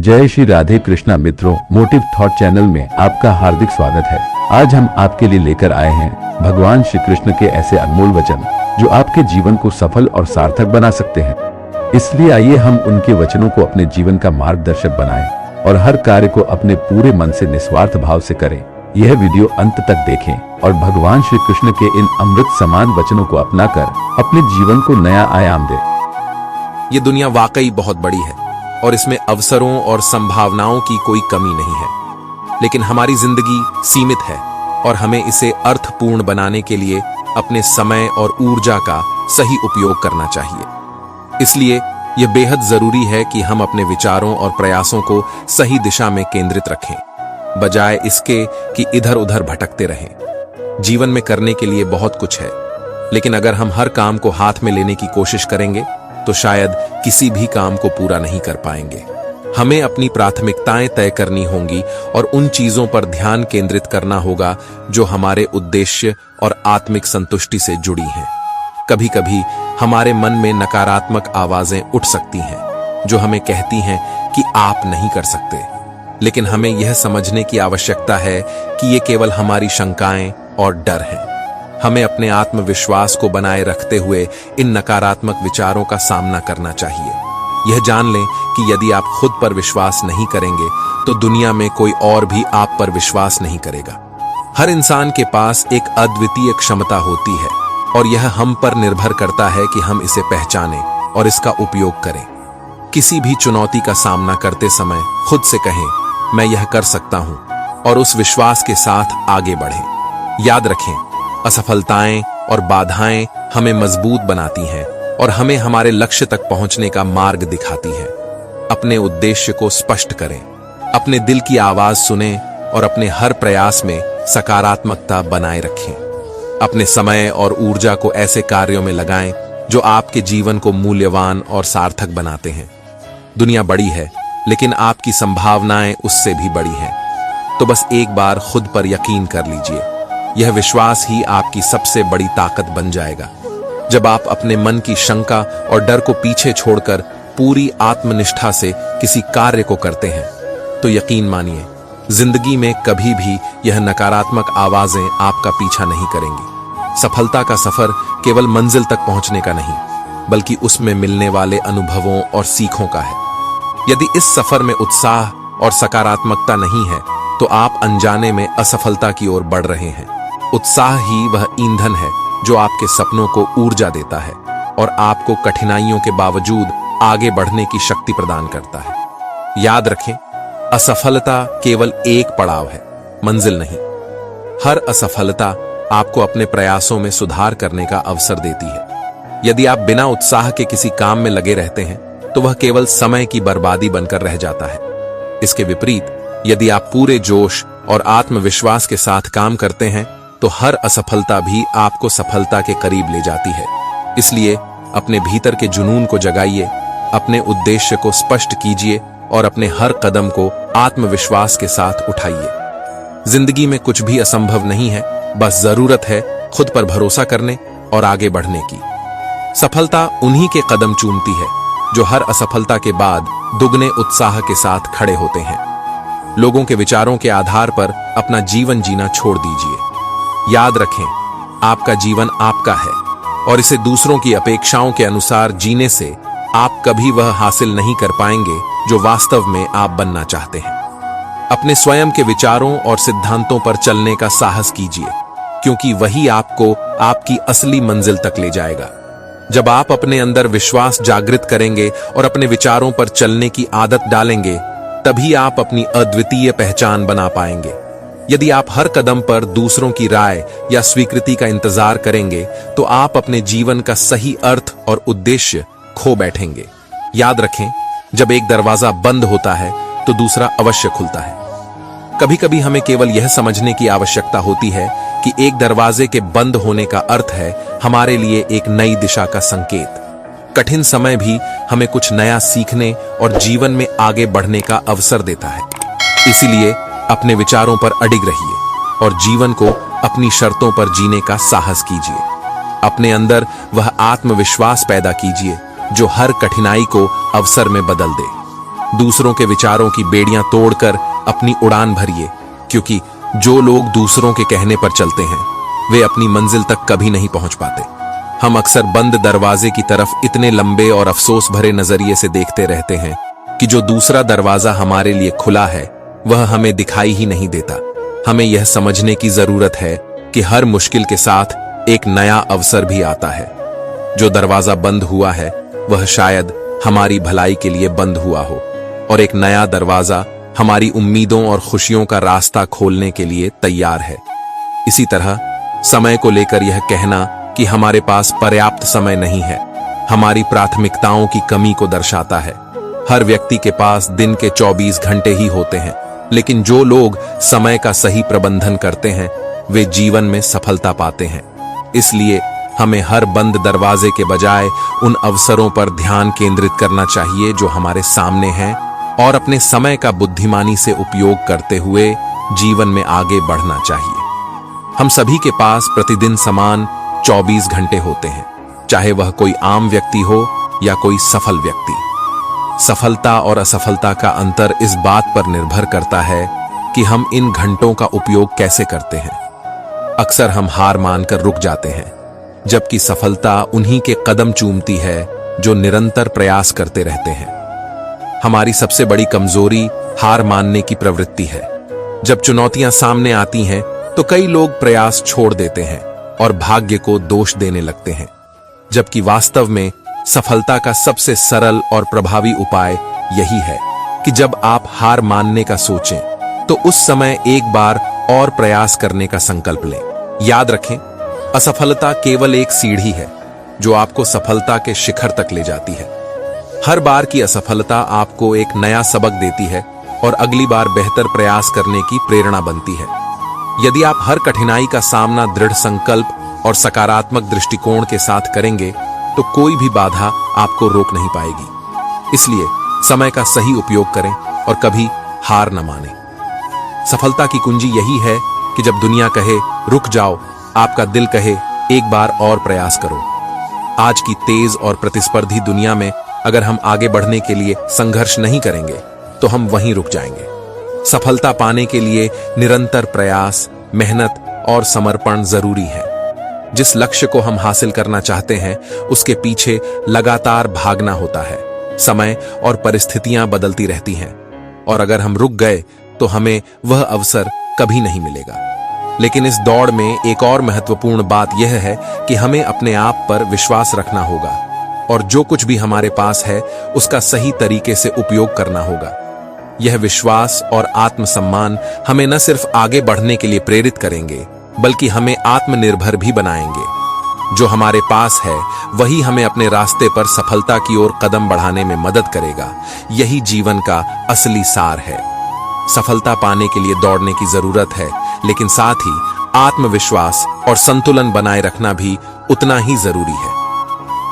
जय श्री राधे कृष्णा मित्रों, motive thought channel में आपका हार्दिक स्वागत है। आज हम आपके लिए लेकर आए हैं भगवान श्री कृष्ण के ऐसे अनमोल वचन जो आपके जीवन को सफल और सार्थक बना सकते हैं। इसलिए आइए हम उनके वचनों को अपने जीवन का मार्गदर्शक बनाएं और हर कार्य को अपने पूरे मन से निस्वार्थ भाव से करें। यह वीडियो अंत तक देखें और भगवान श्री कृष्ण के इन अमृत समान वचनों को अपनाकर अपने जीवन को नया आयाम दें। ये दुनिया वाकई बहुत बड़ी है और इसमें अवसरों और संभावनाओं की कोई कमी नहीं है, लेकिन हमारी जिंदगी सीमित है और हमें इसे अर्थपूर्ण बनाने के लिए अपने समय और ऊर्जा का सही उपयोग करना चाहिए। इसलिए यह बेहद जरूरी है कि हम अपने विचारों और प्रयासों को सही दिशा में केंद्रित रखें, बजाय इसके कि इधर उधर भटकते रहें। जीवन में करने के लिए बहुत कुछ है, लेकिन अगर हम हर काम को हाथ में लेने की कोशिश करेंगे तो शायद किसी भी काम को पूरा नहीं कर पाएंगे। हमें अपनी प्राथमिकताएं तय करनी होंगी और उन चीजों पर ध्यान केंद्रित करना होगा जो हमारे उद्देश्य और आत्मिक संतुष्टि से जुड़ी हैं। कभी कभी हमारे मन में नकारात्मक आवाजें उठ सकती हैं जो हमें कहती हैं कि आप नहीं कर सकते, लेकिन हमें यह समझने की आवश्यकता है कि ये केवल हमारी शंकाएं और डर हैं। हमें अपने आत्मविश्वास को बनाए रखते हुए इन नकारात्मक विचारों का सामना करना चाहिए। यह जान लें कि यदि आप खुद पर विश्वास नहीं करेंगे तो दुनिया में कोई और भी आप पर विश्वास नहीं करेगा। हर इंसान के पास एक अद्वितीय क्षमता होती है और यह हम पर निर्भर करता है कि हम इसे पहचानें और इसका उपयोग करें। किसी भी चुनौती का सामना करते समय खुद से कहें, मैं यह कर सकता हूं, और उस विश्वास के साथ आगे बढ़ें। याद रखें, असफलताएं और बाधाएं हमें मजबूत बनाती हैं और हमें हमारे लक्ष्य तक पहुंचने का मार्ग दिखाती हैं। अपने उद्देश्य को स्पष्ट करें, अपने दिल की आवाज सुनें और अपने हर प्रयास में सकारात्मकता बनाए रखें। अपने समय और ऊर्जा को ऐसे कार्यों में लगाएं जो आपके जीवन को मूल्यवान और सार्थक बनाते हैं। दुनिया बड़ी है, लेकिन आपकी संभावनाएं उससे भी बड़ी हैं। तो बस एक बार खुद पर यकीन कर लीजिए। यह विश्वास ही आपकी सबसे बड़ी ताकत बन जाएगा। जब आप अपने मन की शंका और डर को पीछे छोड़कर पूरी आत्मनिष्ठा से किसी कार्य को करते हैं, तो यकीन मानिए, जिंदगी में कभी भी यह नकारात्मक आवाजें आपका पीछा नहीं करेंगी। सफलता का सफर केवल मंजिल तक पहुंचने का नहीं, बल्कि उसमें मिलने वाले अनुभवों और सीखों का है। यदि इस सफर में उत्साह और सकारात्मकता नहीं है, तो आप अनजाने में असफलता की ओर बढ़ रहे हैं। उत्साह ही वह ईंधन है जो आपके सपनों को ऊर्जा देता है और आपको कठिनाइयों के बावजूद आगे बढ़ने की शक्ति प्रदान करता है। याद रखें, असफलता केवल एक पड़ाव है, मंजिल नहीं। हर असफलता आपको अपने प्रयासों में सुधार करने का अवसर देती है। यदि आप बिना उत्साह के किसी काम में लगे रहते हैं तो वह केवल समय की बर्बादी बनकर रह जाता है। इसके विपरीत, यदि आप पूरे जोश और आत्मविश्वास के साथ काम करते हैं तो हर असफलता भी आपको सफलता के करीब ले जाती है। इसलिए अपने भीतर के जुनून को जगाइए, अपने उद्देश्य को स्पष्ट कीजिए और अपने हर कदम को आत्मविश्वास के साथ उठाइए। जिंदगी में कुछ भी असंभव नहीं है, बस जरूरत है खुद पर भरोसा करने और आगे बढ़ने की। सफलता उन्हीं के कदम चूमती है जो हर असफलता के बाद दुगने उत्साह के साथ खड़े होते हैं। लोगों के विचारों के आधार पर अपना जीवन जीना छोड़ दीजिए। याद रखें, आपका जीवन आपका है और इसे दूसरों की अपेक्षाओं के अनुसार जीने से आप कभी वह हासिल नहीं कर पाएंगे जो वास्तव में आप बनना चाहते हैं। अपने स्वयं के विचारों और सिद्धांतों पर चलने का साहस कीजिए, क्योंकि वही आपको आपकी असली मंजिल तक ले जाएगा। जब आप अपने अंदर विश्वास जागृत करेंगे और अपने विचारों पर चलने की आदत डालेंगे, तभी आप अपनी अद्वितीय पहचान बना पाएंगे। यदि आप हर कदम पर दूसरों की राय या स्वीकृति का इंतजार करेंगे तो आप अपने जीवन का सही अर्थ और उद्देश्य खो बैठेंगे। याद रखें, जब एक दरवाजा बंद होता है तो दूसरा अवश्य खुलता है। कभी कभी हमें केवल यह समझने की आवश्यकता होती है कि एक दरवाजे के बंद होने का अर्थ है हमारे लिए एक नई दिशा का संकेत। कठिन समय भी हमें कुछ नया सीखने और जीवन में आगे बढ़ने का अवसर देता है। इसीलिए अपने विचारों पर अडिग रहिए और जीवन को अपनी शर्तों पर जीने का साहस कीजिए। अपने अंदर वह आत्मविश्वास पैदा कीजिए जो हर कठिनाई को अवसर में बदल दे। दूसरों के विचारों की बेड़ियां तोड़कर अपनी उड़ान भरिए, क्योंकि जो लोग दूसरों के कहने पर चलते हैं वे अपनी मंजिल तक कभी नहीं पहुंच पाते। हम अक्सर बंद दरवाजे की तरफ इतने लंबे और अफसोस भरे नजरिए से देखते रहते हैं कि जो दूसरा दरवाजा हमारे लिए खुला है वह हमें दिखाई ही नहीं देता। हमें यह समझने की जरूरत है कि हर मुश्किल के साथ एक नया अवसर भी आता है। जो दरवाजा बंद हुआ है वह शायद हमारी भलाई के लिए बंद हुआ हो, और एक नया दरवाजा हमारी उम्मीदों और खुशियों का रास्ता खोलने के लिए तैयार है। इसी तरह समय को लेकर यह कहना कि हमारे पास पर्याप्त समय नहीं है हमारी प्राथमिकताओं की कमी को दर्शाता है। हर व्यक्ति के पास दिन के 24 घंटे ही होते हैं, लेकिन जो लोग समय का सही प्रबंधन करते हैं वे जीवन में सफलता पाते हैं। इसलिए हमें हर बंद दरवाजे के बजाय उन अवसरों पर ध्यान केंद्रित करना चाहिए जो हमारे सामने हैं, और अपने समय का बुद्धिमानी से उपयोग करते हुए जीवन में आगे बढ़ना चाहिए। हम सभी के पास प्रतिदिन समान 24 घंटे होते हैं, चाहे वह कोई आम व्यक्ति हो या कोई सफल व्यक्ति। सफलता और असफलता का अंतर इस बात पर निर्भर करता है कि हम इन घंटों का उपयोग कैसे करते हैं। अक्सर हम हार मानकर रुक जाते हैं, जबकि सफलता उन्हीं के कदम चूमती है जो निरंतर प्रयास करते रहते हैं। हमारी सबसे बड़ी कमजोरी हार मानने की प्रवृत्ति है। जब चुनौतियां सामने आती हैं तो कई लोग प्रयास छोड़ देते हैं और भाग्य को दोष देने लगते हैं, जबकि वास्तव में सफलता का सबसे सरल और प्रभावी उपाय यही है कि जब आप हार मानने का सोचें तो उस समय एक बार और प्रयास करने का संकल्प लें। याद रखें, असफलता केवल एक सीढ़ी है जो आपको सफलता के शिखर तक ले जाती है। हर बार की असफलता आपको एक नया सबक देती है और अगली बार बेहतर प्रयास करने की प्रेरणा बनती है। यदि आप हर कठिनाई का सामना दृढ़ संकल्प और सकारात्मक दृष्टिकोण के साथ करेंगे तो कोई भी बाधा आपको रोक नहीं पाएगी। इसलिए समय का सही उपयोग करें और कभी हार न मानें। सफलता की कुंजी यही है कि जब दुनिया कहे रुक जाओ, आपका दिल कहे एक बार और प्रयास करो। आज की तेज और प्रतिस्पर्धी दुनिया में अगर हम आगे बढ़ने के लिए संघर्ष नहीं करेंगे तो हम वहीं रुक जाएंगे। सफलता पाने के लिए निरंतर प्रयास, मेहनत और समर्पण जरूरी है। जिस लक्ष्य को हम हासिल करना चाहते हैं उसके पीछे लगातार भागना होता है। समय और परिस्थितियां बदलती रहती हैं, और अगर हम रुक गए तो हमें वह अवसर कभी नहीं मिलेगा। लेकिन इस दौड़ में एक और महत्वपूर्ण बात यह है कि हमें अपने आप पर विश्वास रखना होगा, और जो कुछ भी हमारे पास है उसका सही तरीके से उपयोग करना होगा। यह विश्वास और आत्मसम्मान हमें न सिर्फ आगे बढ़ने के लिए प्रेरित करेंगे बल्कि हमें आत्मनिर्भर भी बनाएंगे। जो हमारे पास है वही हमें अपने रास्ते पर सफलता की ओर कदम बढ़ाने में मदद करेगा। यही जीवन का असली सार है। सफलता पाने के लिए दौड़ने की जरूरत है, लेकिन साथ ही आत्मविश्वास और संतुलन बनाए रखना भी उतना ही जरूरी है।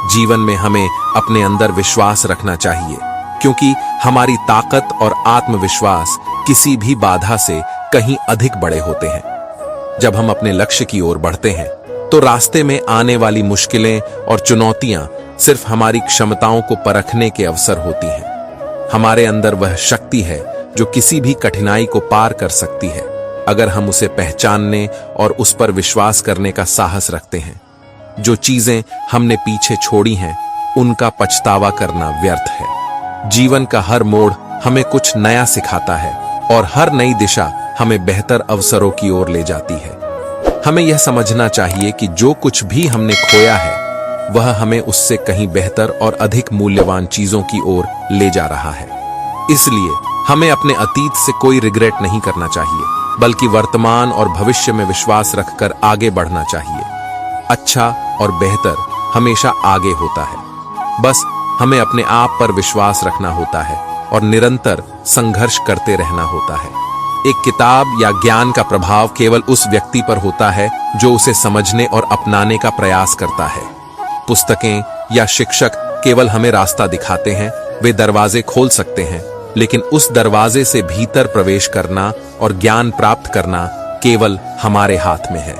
जीवन में हमें अपने अंदर विश्वास रखना चाहिए, क्योंकि हमारी ताकत और आत्मविश्वास किसी भी बाधा से कहीं अधिक बड़े होते हैं। जब हम अपने लक्ष्य की ओर बढ़ते हैं तो रास्ते में आने वाली मुश्किलें और चुनौतियां सिर्फ हमारी क्षमताओं को परखने के अवसर होती हैं। हमारे अंदर वह शक्ति है जो किसी भी कठिनाई को पार कर सकती है, अगर हम उसे पहचानने और उस पर विश्वास करने का साहस रखते हैं। जो चीजें हमने पीछे छोड़ी हैं उनका पछतावा करना व्यर्थ है। जीवन का हर मोड़ हमें कुछ नया सिखाता है, और हर नई दिशा हमें बेहतर अवसरों की ओर ले जाती है। हमें यह समझना चाहिए कि जो कुछ भी हमने खोया है वह हमें उससे कहीं बेहतर और अधिक मूल्यवान चीजों की ओर ले जा रहा है। इसलिए हमें अपने अतीत से कोई रिग्रेट नहीं करना चाहिए, बल्कि वर्तमान और भविष्य में विश्वास रखकर आगे बढ़ना चाहिए। अच्छा और बेहतर हमेशा आगे होता है। बस हमें अपने आप पर विश्वास रखना होता है और निरंतर संघर्ष करते रहना होता है। एक किताब या ज्ञान का प्रभाव केवल उस व्यक्ति पर होता है जो उसे समझने और अपनाने का प्रयास करता है। पुस्तकें या शिक्षक केवल हमें रास्ता दिखाते हैं, वे दरवाजे खोल सकते हैं, लेकिन उस दरवाजे से भीतर प्रवेश करना और ज्ञान प्राप्त करना केवल हमारे हाथ में है।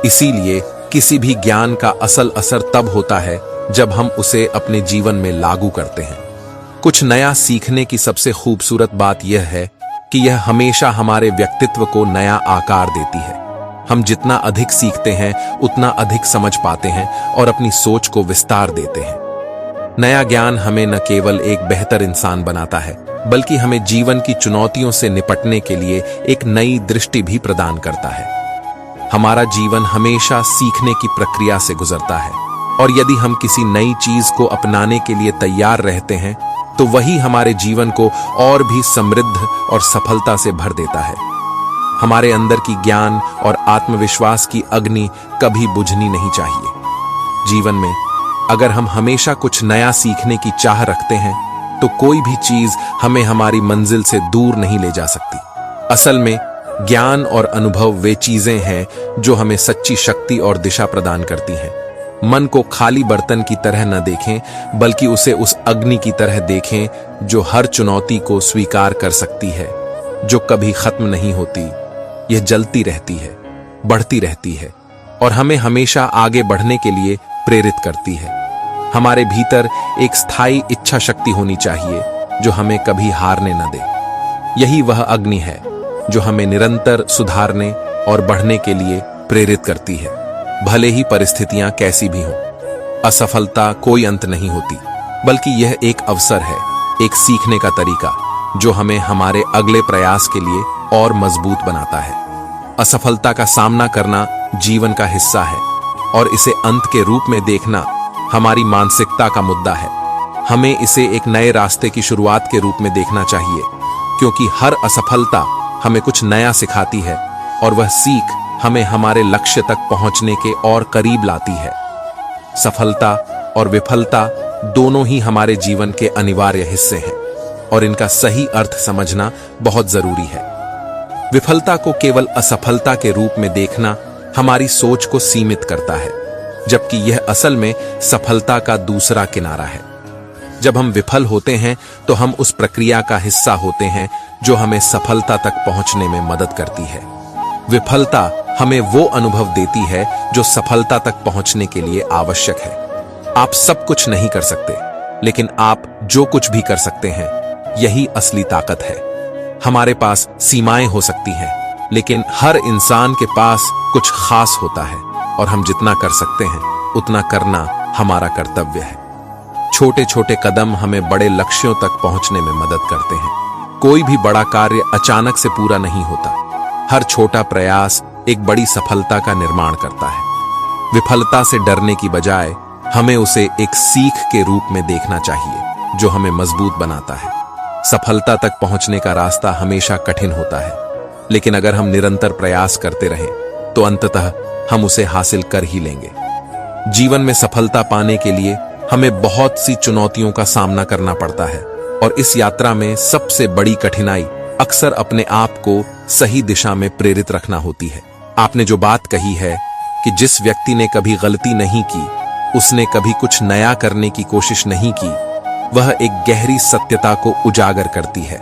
इसीलिए किसी भी ज्ञान का असल असर तब होता है जब हम उसे अपने जीवन में लागू करते हैं। कुछ नया सीखने की सबसे खूबसूरत बात यह है कि यह हमेशा हमारे व्यक्तित्व को नया आकार देती है। हम जितना अधिक सीखते हैं उतना अधिक समझ पाते हैं और अपनी सोच को विस्तार देते हैं। नया ज्ञान हमें न केवल एक बेहतर इंसान बनाता है, बल्कि हमें जीवन की चुनौतियों से निपटने के लिए एक नई दृष्टि भी प्रदान करता है। हमारा जीवन हमेशा सीखने की प्रक्रिया से गुजरता है, और यदि हम किसी नई चीज को अपनाने के लिए तैयार रहते हैं तो वही हमारे जीवन को और भी समृद्ध और सफलता से भर देता है। हमारे अंदर की ज्ञान और आत्मविश्वास की अग्नि कभी बुझनी नहीं चाहिए। जीवन में अगर हम हमेशा कुछ नया सीखने की चाह रखते हैं तो कोई भी चीज हमें हमारी मंजिल से दूर नहीं ले जा सकती। असल में ज्ञान और अनुभव वे चीजें हैं जो हमें सच्ची शक्ति और दिशा प्रदान करती हैं। मन को खाली बर्तन की तरह न देखें, बल्कि उसे उस अग्नि की तरह देखें जो हर चुनौती को स्वीकार कर सकती है, जो कभी खत्म नहीं होती। यह जलती रहती है, बढ़ती रहती है और हमें हमेशा आगे बढ़ने के लिए प्रेरित करती है। हमारे भीतर एक स्थायी इच्छा शक्ति होनी चाहिए जो हमें कभी हारने न दे। यही वह अग्नि है जो हमें निरंतर सुधारने और बढ़ने के लिए प्रेरित करती है, भले ही परिस्थितियां कैसी भी हों। असफलता कोई अंत नहीं होती, बल्कि यह एक अवसर है, एक सीखने का तरीका जो हमें हमारे अगले प्रयास के लिए और मजबूत बनाता है। असफलता का सामना करना जीवन का हिस्सा है और इसे अंत के रूप में देखना हमारी मानसिकता का मुद्दा है। हमें इसे एक नए रास्ते की शुरुआत के रूप में देखना चाहिए, क्योंकि हर असफलता हमें कुछ नया सिखाती है और वह सीख हमें हमारे लक्ष्य तक पहुंचने के और करीब लाती है। सफलता और विफलता दोनों ही हमारे जीवन के अनिवार्य हिस्से हैं और इनका सही अर्थ समझना बहुत जरूरी है। विफलता को केवल असफलता के रूप में देखना हमारी सोच को सीमित करता है, जबकि यह असल में सफलता का दूसरा किनारा है। जब हम विफल होते हैं तो हम उस प्रक्रिया का हिस्सा होते हैं जो हमें सफलता तक पहुंचने में मदद करती है। विफलता हमें वो अनुभव देती है जो सफलता तक पहुंचने के लिए आवश्यक है। आप सब कुछ नहीं कर सकते, लेकिन आप जो कुछ भी कर सकते हैं यही असली ताकत है। हमारे पास सीमाएं हो सकती हैं, लेकिन हर इंसान के पास कुछ खास होता है और हम जितना कर सकते हैं उतना करना हमारा कर्तव्य है। छोटे छोटे कदम हमें बड़े लक्ष्यों तक पहुंचने में मदद करते हैं। कोई भी बड़ा कार्य अचानक से पूरा नहीं होता। हर छोटा प्रयास एक बड़ी सफलता का निर्माण करता है। विफलता से डरने की बजाय हमें उसे एक सीख के रूप में देखना चाहिए जो हमें मजबूत बनाता है। सफलता तक पहुंचने का रास्ता हमेशा कठिन होता है, लेकिन अगर हम निरंतर प्रयास करते रहें तो अंततः हम उसे हासिल कर ही लेंगे। जीवन में सफलता पाने के लिए हमें बहुत सी चुनौतियों का सामना करना पड़ता है और इस यात्रा में सबसे बड़ी कठिनाई अक्सर अपने आप को सही दिशा में प्रेरित रखना होती है। आपने जो बात कही है कि जिस व्यक्ति ने कभी गलती नहीं की, उसने कभी कुछ नया करने की कोशिश नहीं की, वह एक गहरी सत्यता को उजागर करती है।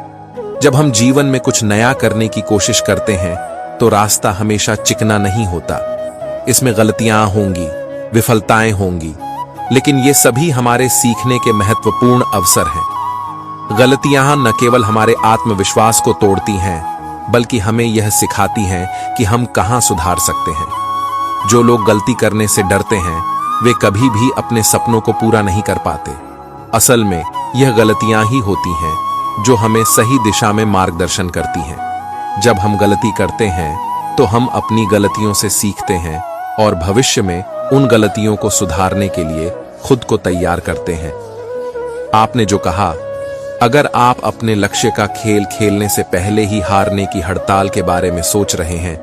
जब हम जीवन में कुछ नया करने की कोशिश करते हैं तो रास्ता हमेशा चिकना नहीं होता। इसमें गलतियां होंगी, विफलताएं होंगी, लेकिन ये सभी हमारे सीखने के महत्वपूर्ण अवसर हैं। गलतियां न केवल हमारे आत्मविश्वास को तोड़ती हैं, बल्कि हमें यह सिखाती हैं कि हम कहां सुधार सकते हैं। जो लोग गलती करने से डरते हैं वे कभी भी अपने सपनों को पूरा नहीं कर पाते। असल में यह गलतियां ही होती हैं जो हमें सही दिशा में मार्गदर्शन करती हैं। जब हम गलती करते हैं तो हम अपनी गलतियों से सीखते हैं और भविष्य में उन गलतियों को सुधारने के लिए खुद को तैयार करते हैं। आपने जो कहा, अगर आप अपने लक्ष्य का खेल खेलने से पहले ही हारने की हड़ताल के बारे में सोच रहे हैं,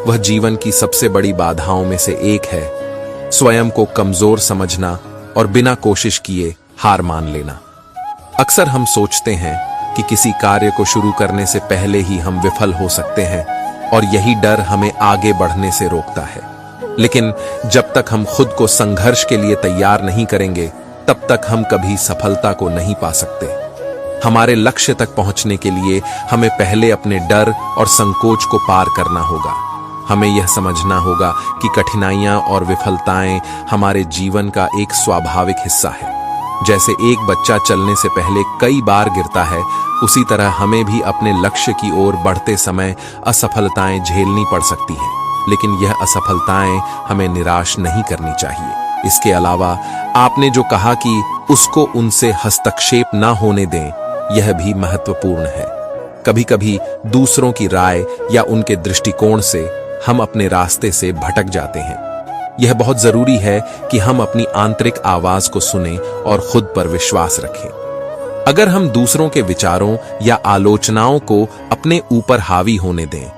वह जीवन की सबसे बड़ी बाधाओं में से एक है। स्वयं को कमजोर समझना और बिना कोशिश किए हार मान लेना। अक्सर हम सोचते हैं कि किसी कार्य को शुरू करने से पहले ही हम विफल हो सकते हैं और यही डर हमें आगे बढ़ने से रोकता है। लेकिन जब तक हम खुद को संघर्ष के लिए तैयार नहीं करेंगे, तब तक हम कभी सफलता को नहीं पा सकते। हमारे लक्ष्य तक पहुंचने के लिए हमें पहले अपने डर और संकोच को पार करना होगा। हमें यह समझना होगा कि कठिनाइयां और विफलताएं हमारे जीवन का एक स्वाभाविक हिस्सा है। जैसे एक बच्चा चलने से पहले कई बार गिरता है, उसी तरह हमें भी अपने लक्ष्य की ओर बढ़ते समय असफलताएं झेलनी पड़ सकती हैं, लेकिन यह असफलताएं हमें निराश नहीं करनी चाहिए। इसके अलावा आपने जो कहा कि उसको उनसे हस्तक्षेप ना होने दें, यह भी महत्वपूर्ण है। कभी कभी दूसरों की राय या उनके दृष्टिकोण से हम अपने रास्ते से भटक जाते हैं। यह बहुत जरूरी है कि हम अपनी आंतरिक आवाज को सुनें और खुद पर विश्वास रखें। अगर हम दूसरों के विचारों या आलोचनाओं को अपने ऊपर हावी होने दें,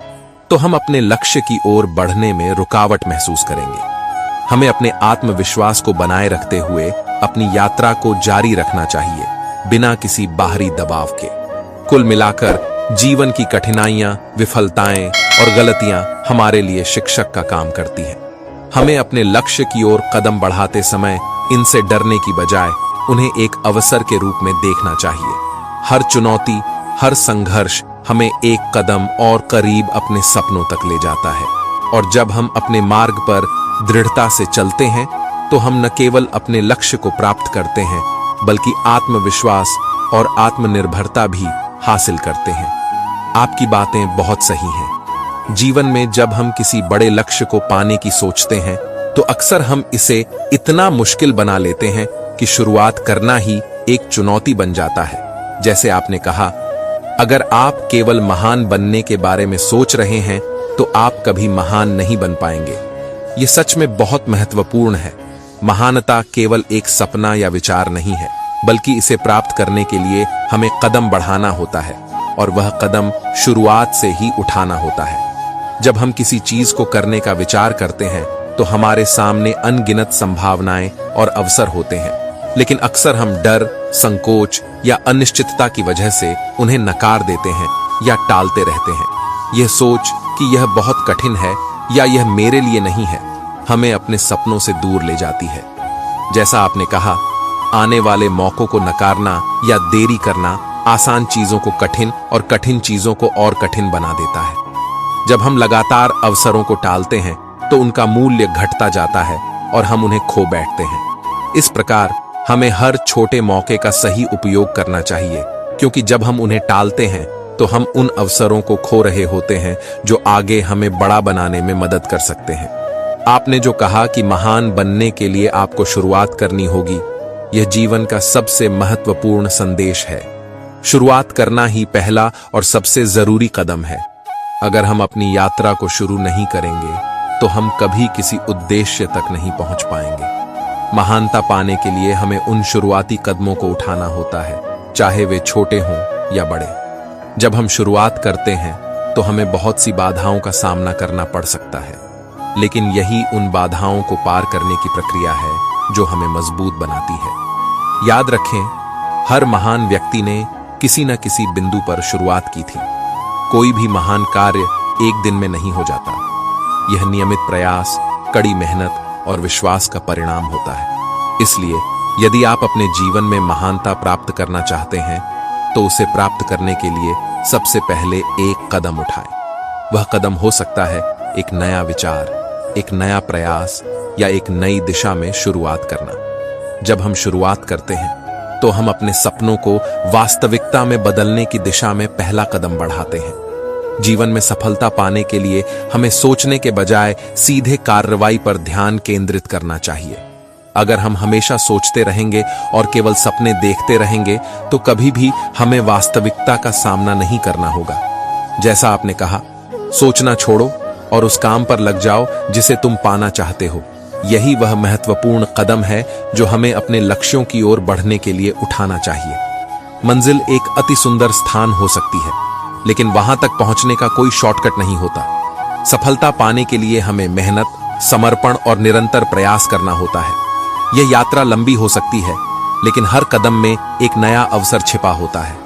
तो हम अपने लक्ष्य की ओर बढ़ने में रुकावट महसूस करेंगे। हमें अपने आत्मविश्वास को बनाए रखते हुए अपनी यात्रा को जारी रखना चाहिए, बिना किसी बाहरी दबाव के। कुल मिलाकर जीवन की कठिनाइयां, विफलताएं और गलतियां हमारे लिए शिक्षक का काम करती हैं। हमें अपने लक्ष्य की ओर कदम बढ़ाते समय इनसे डरने की बजाय उन्हें एक अवसर के रूप में देखना चाहिए। हर चुनौती, हर संघर्ष हमें एक कदम और करीब अपने सपनों तक ले जाता है। और जब हम अपने मार्ग पर दृढ़ता से चलते हैं, तो हम न केवल अपने लक्ष्य को प्राप्त करते हैं, बल्कि आत्मविश्वास और आत्मनिर्भरता भी हासिल करते हैं। आपकी बातें बहुत सही हैं। जीवन में जब हम किसी बड़े लक्ष्य को पाने की सोचते हैं, तो अक्सर हम इसे इतना मुश्किल बना लेते हैं कि शुरुआत करना ही एक चुनौती बन जाता है। जैसे आपने कहा, अगर आप केवल महान बनने के बारे में सोच रहे हैं, तो आप कभी महान नहीं बन पाएंगे। ये सच में बहुत महत्वपूर्ण है। महानता केवल एक सपना या विचार नहीं है, बल्कि इसे प्राप्त करने के लिए हमें कदम बढ़ाना होता है, और वह कदम शुरुआत से ही उठाना होता है। जब हम किसी चीज को करने का विचार करते हैं, तो हमारे सामने अनगिनत संभावनाएं और अवसर होते हैं, लेकिन अक्सर हम डर, संकोच या अनिश्चितता की वजह से उन्हें नकार देते हैं या टालते रहते हैं। यह सोच कि यह बहुत कठिन है या यह मेरे लिए नहीं है, हमें अपने सपनों से दूर ले जाती है। जैसा आपने कहा, आने वाले मौकों को नकारना या देरी करना आसान चीजों को कठिन और कठिन चीजों को और कठिन बना देता है। जब हम लगातार अवसरों को टालते हैं, तो उनका मूल्य घटता जाता है और हम उन्हें खो बैठते हैं। इस प्रकार हमें हर छोटे मौके का सही उपयोग करना चाहिए, क्योंकि जब हम उन्हें टालते हैं, तो हम उन अवसरों को खो रहे होते हैं जो आगे हमें बड़ा बनाने में मदद कर सकते हैं। आपने जो कहा कि महान बनने के लिए आपको शुरुआत करनी होगी, यह जीवन का सबसे महत्वपूर्ण संदेश है। शुरुआत करना ही पहला और सबसे जरूरी कदम है। अगर हम अपनी यात्रा को शुरू नहीं करेंगे, तो हम कभी किसी उद्देश्य तक नहीं पहुंच पाएंगे। महानता पाने के लिए हमें उन शुरुआती कदमों को उठाना होता है, चाहे वे छोटे हों या बड़े। जब हम शुरुआत करते हैं, तो हमें बहुत सी बाधाओं का सामना करना पड़ सकता है, लेकिन यही उन बाधाओं को पार करने की प्रक्रिया है जो हमें मजबूत बनाती है। याद रखें, हर महान व्यक्ति ने किसी न किसी बिंदु पर शुरुआत की थी। कोई भी महान कार्य एक दिन में नहीं हो जाता। यह नियमित प्रयास, कड़ी मेहनत और विश्वास का परिणाम होता है। इसलिए यदि आप अपने जीवन में महानता प्राप्त करना चाहते हैं, तो उसे प्राप्त करने के लिए सबसे पहले एक कदम उठाएं। वह कदम हो सकता है एक नया विचार, एक नया प्रयास या एक नई दिशा में शुरुआत करना। जब हम शुरुआत करते हैं, तो हम अपने सपनों को वास्तविकता में बदलने की दिशा में पहला कदम बढ़ाते हैं। जीवन में सफलता पाने के लिए हमें सोचने के बजाय सीधे कार्रवाई पर ध्यान केंद्रित करना चाहिए। अगर हम हमेशा सोचते रहेंगे और केवल सपने देखते रहेंगे, तो कभी भी हमें वास्तविकता का सामना नहीं करना होगा। जैसा आपने कहा, सोचना छोड़ो और उस काम पर लग जाओ जिसे तुम पाना चाहते हो। यही वह महत्वपूर्ण कदम है जो हमें अपने लक्ष्यों की ओर बढ़ने के लिए उठाना चाहिए। मंजिल एक अति सुंदर स्थान हो सकती है, लेकिन वहां तक पहुंचने का कोई शॉर्टकट नहीं होता। सफलता पाने के लिए हमें मेहनत, समर्पण और निरंतर प्रयास करना होता है। यह यात्रा लंबी हो सकती है, लेकिन हर कदम में एक नया अवसर छिपा होता है।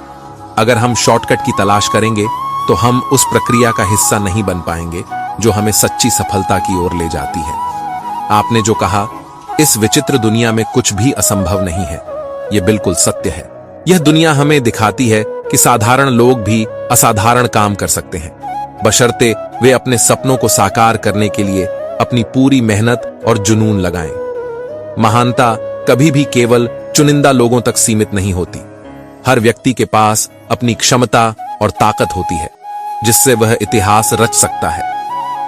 अगर हम शॉर्टकट की तलाश करेंगे, तो हम उस प्रक्रिया का हिस्सा नहीं बन पाएंगे जो हमें सच्ची सफलता की ओर ले जाती है। आपने जो कहा, इस विचित्र दुनिया में कुछ भी असंभव नहीं है, यह बिल्कुल सत्य है। यह दुनिया हमें दिखाती है कि साधारण लोग भी असाधारण काम कर सकते हैं, बशर्ते वे अपने सपनों को साकार करने के लिए अपनी पूरी मेहनत और जुनून लगाएं। महानता कभी भी केवल चुनिंदा लोगों तक सीमित नहीं होती। हर व्यक्ति के पास अपनी क्षमता और ताकत होती है जिससे वह इतिहास रच सकता है।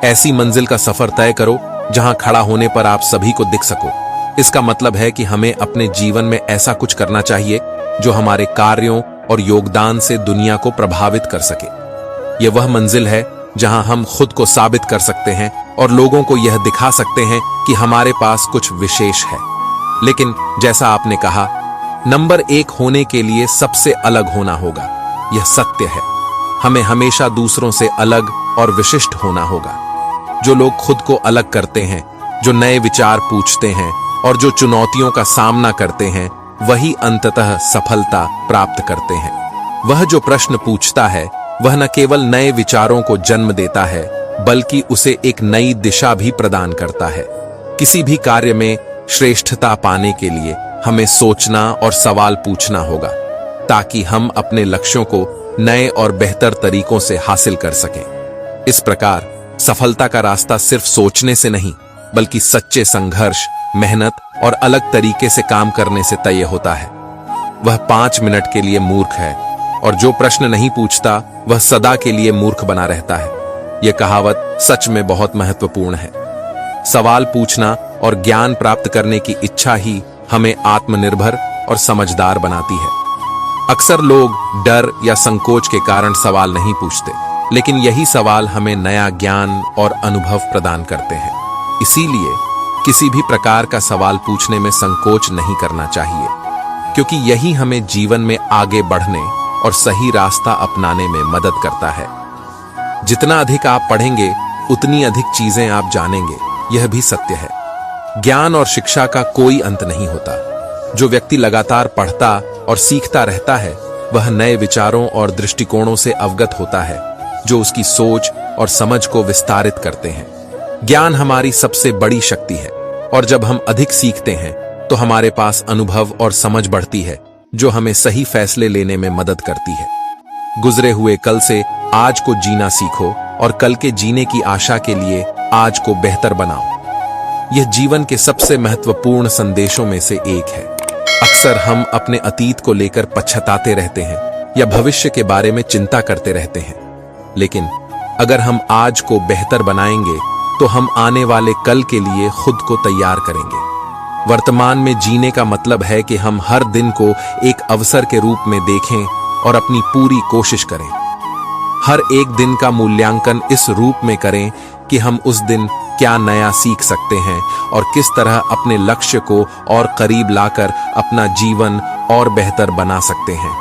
ऐसी मंजिल का सफर तय करो जहां खड़ा होने पर आप सभी को दिख सको। इसका मतलब है कि हमें अपने जीवन में ऐसा कुछ करना चाहिए जो हमारे कार्यों और योगदान से दुनिया को प्रभावित कर सके। यह वह मंजिल है जहां हम खुद को साबित कर सकते हैं और लोगों को यह दिखा सकते हैं कि हमारे पास कुछ विशेष है। लेकिन जैसा आपने कहा, नंबर 1 होने के लिए सबसे अलग होना होगा। यह सत्य है। हमें हमेशा दूसरों से अलग और विशिष्ट होना होगा। जो लोग खुद को अलग करते हैं, जो नए विचार पूछते हैं और जो चुनौतियों का सामना करते हैं, वही अंततः सफलता प्राप्त करते हैं। वह जो प्रश्न पूछता है वह न केवल नए विचारों को जन्म देता है बल्कि उसे एक नई दिशा भी प्रदान करता है। किसी भी कार्य में श्रेष्ठता पाने के लिए हमें सोचना और सवाल पूछना होगा ताकि हम अपने लक्ष्यों को नए और बेहतर तरीकों से हासिल कर सकें। इस प्रकार सफलता का रास्ता सिर्फ सोचने से नहीं बल्कि सच्चे संघर्ष, मेहनत और अलग तरीके से काम करने से तय होता है। वह 5 मिनट के लिए मूर्ख है और जो प्रश्न नहीं पूछता वह सदा के लिए मूर्ख बना रहता है। यह कहावत सच में बहुत महत्वपूर्ण है। सवाल पूछना और ज्ञान प्राप्त करने की इच्छा ही हमें आत्मनिर्भर और समझदार बनाती है। अक्सर लोग डर या संकोच के कारण सवाल नहीं पूछते, लेकिन यही सवाल हमें नया ज्ञान और अनुभव प्रदान करते हैं। इसीलिए किसी भी प्रकार का सवाल पूछने में संकोच नहीं करना चाहिए, क्योंकि यही हमें जीवन में आगे बढ़ने और सही रास्ता अपनाने में मदद करता है। जितना अधिक आप पढ़ेंगे उतनी अधिक चीजें आप जानेंगे, यह भी सत्य है। ज्ञान और शिक्षा का कोई अंत नहीं होता। जो व्यक्ति लगातार पढ़ता और सीखता रहता है वह नए विचारों और दृष्टिकोणों से अवगत होता है जो उसकी सोच और समझ को विस्तारित करते हैं। ज्ञान हमारी सबसे बड़ी शक्ति है और जब हम अधिक सीखते हैं तो हमारे पास अनुभव और समझ बढ़ती है जो हमें सही फैसले लेने में मदद करती है। गुजरे हुए कल से आज को जीना सीखो और कल के जीने की आशा के लिए आज को बेहतर बनाओ। यह जीवन के सबसे महत्वपूर्ण संदेशों में से एक है। अक्सर हम अपने अतीत को लेकर पछताते रहते हैं या भविष्य के बारे में चिंता करते रहते हैं, लेकिन अगर हम आज को बेहतर बनाएंगे तो हम आने वाले कल के लिए खुद को तैयार करेंगे। वर्तमान में जीने का मतलब है कि हम हर दिन को एक अवसर के रूप में देखें और अपनी पूरी कोशिश करें। हर एक दिन का मूल्यांकन इस रूप में करें कि हम उस दिन क्या नया सीख सकते हैं और किस तरह अपने लक्ष्य को और करीब लाकर अपना जीवन और बेहतर बना सकते हैं।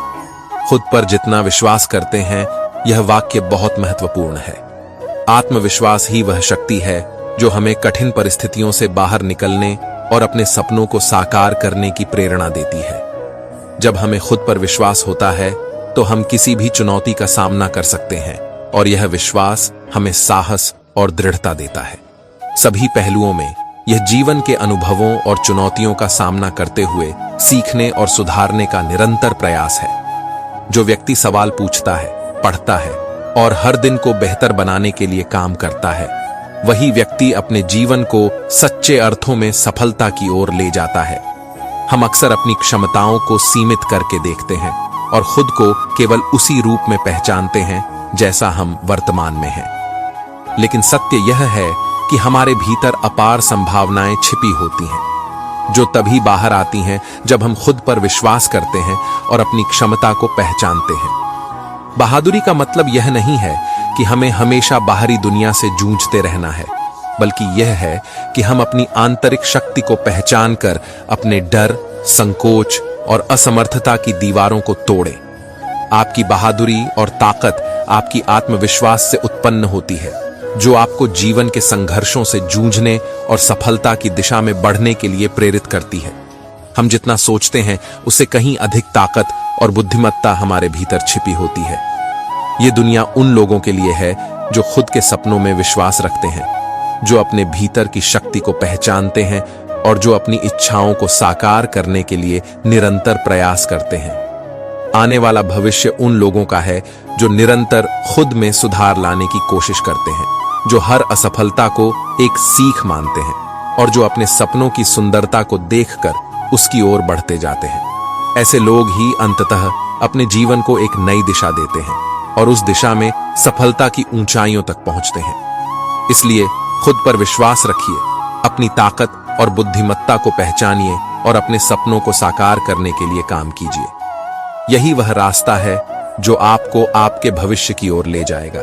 खुद पर जितना विश्वास करते हैं, यह वाक्य बहुत महत्वपूर्ण है। आत्मविश्वास ही वह शक्ति है जो हमें कठिन परिस्थितियों से बाहर निकलने और अपने सपनों को साकार करने की प्रेरणा देती है। जब हमें खुद पर विश्वास होता है तो हम किसी भी चुनौती का सामना कर सकते हैं और यह विश्वास हमें साहस और दृढ़ता देता है। सभी पहलुओं में यह जीवन के अनुभवों और चुनौतियों का सामना करते हुए सीखने और सुधारने का निरंतर प्रयास है। जो व्यक्ति सवाल पूछता है, पढ़ता है और हर दिन को बेहतर बनाने के लिए काम करता है, वही व्यक्ति अपने जीवन को सच्चे अर्थों में सफलता की ओर ले जाता है। हम अक्सर अपनी क्षमताओं को सीमित करके देखते हैं और खुद को केवल उसी रूप में पहचानते हैं जैसा हम वर्तमान में हैं। लेकिन सत्य यह है कि हमारे भीतर अपार संभावनाएं छिपी होती हैं, जो तभी बाहर आती हैं जब हम खुद पर विश्वास करते हैं और अपनी क्षमता को पहचानते हैं। बहादुरी का मतलब यह नहीं है कि हमें हमेशा बाहरी दुनिया से जूझते रहना है, बल्कि यह है कि हम अपनी आंतरिक शक्ति को पहचान कर अपने डर, संकोच और असमर्थता की दीवारों को तोड़ें। आपकी बहादुरी और ताकत आपकी आत्मविश्वास से उत्पन्न होती है, जो आपको जीवन के संघर्षों से जूझने और सफलता की दिशा में बढ़ने के लिए प्रेरित करती है। हम जितना सोचते हैं उससे कहीं अधिक ताकत और बुद्धिमत्ता हमारे भीतर छिपी होती है। ये दुनिया उन लोगों के लिए है जो खुद के सपनों में विश्वास रखते हैं, जो अपने भीतर की शक्ति को पहचानते हैं और जो अपनी इच्छाओं को साकार करने के लिए निरंतर प्रयास करते हैं। आने वाला भविष्य उन लोगों का है जो निरंतर खुद में सुधार लाने की कोशिश करते हैं, जो हर असफलता को एक सीख मानते हैं और जो अपने सपनों की सुंदरता को देखकर उसकी ओर बढ़ते जाते हैं। ऐसे लोग ही अंततः अपने जीवन को एक नई दिशा देते हैं और उस दिशा में सफलता की ऊंचाइयों तक पहुंचते हैं। इसलिए खुद पर विश्वास रखिए, अपनी ताकत और बुद्धिमत्ता को पहचानिए और अपने सपनों को साकार करने के लिए काम कीजिए। यही वह रास्ता है जो आपको आपके भविष्य की ओर ले जाएगा।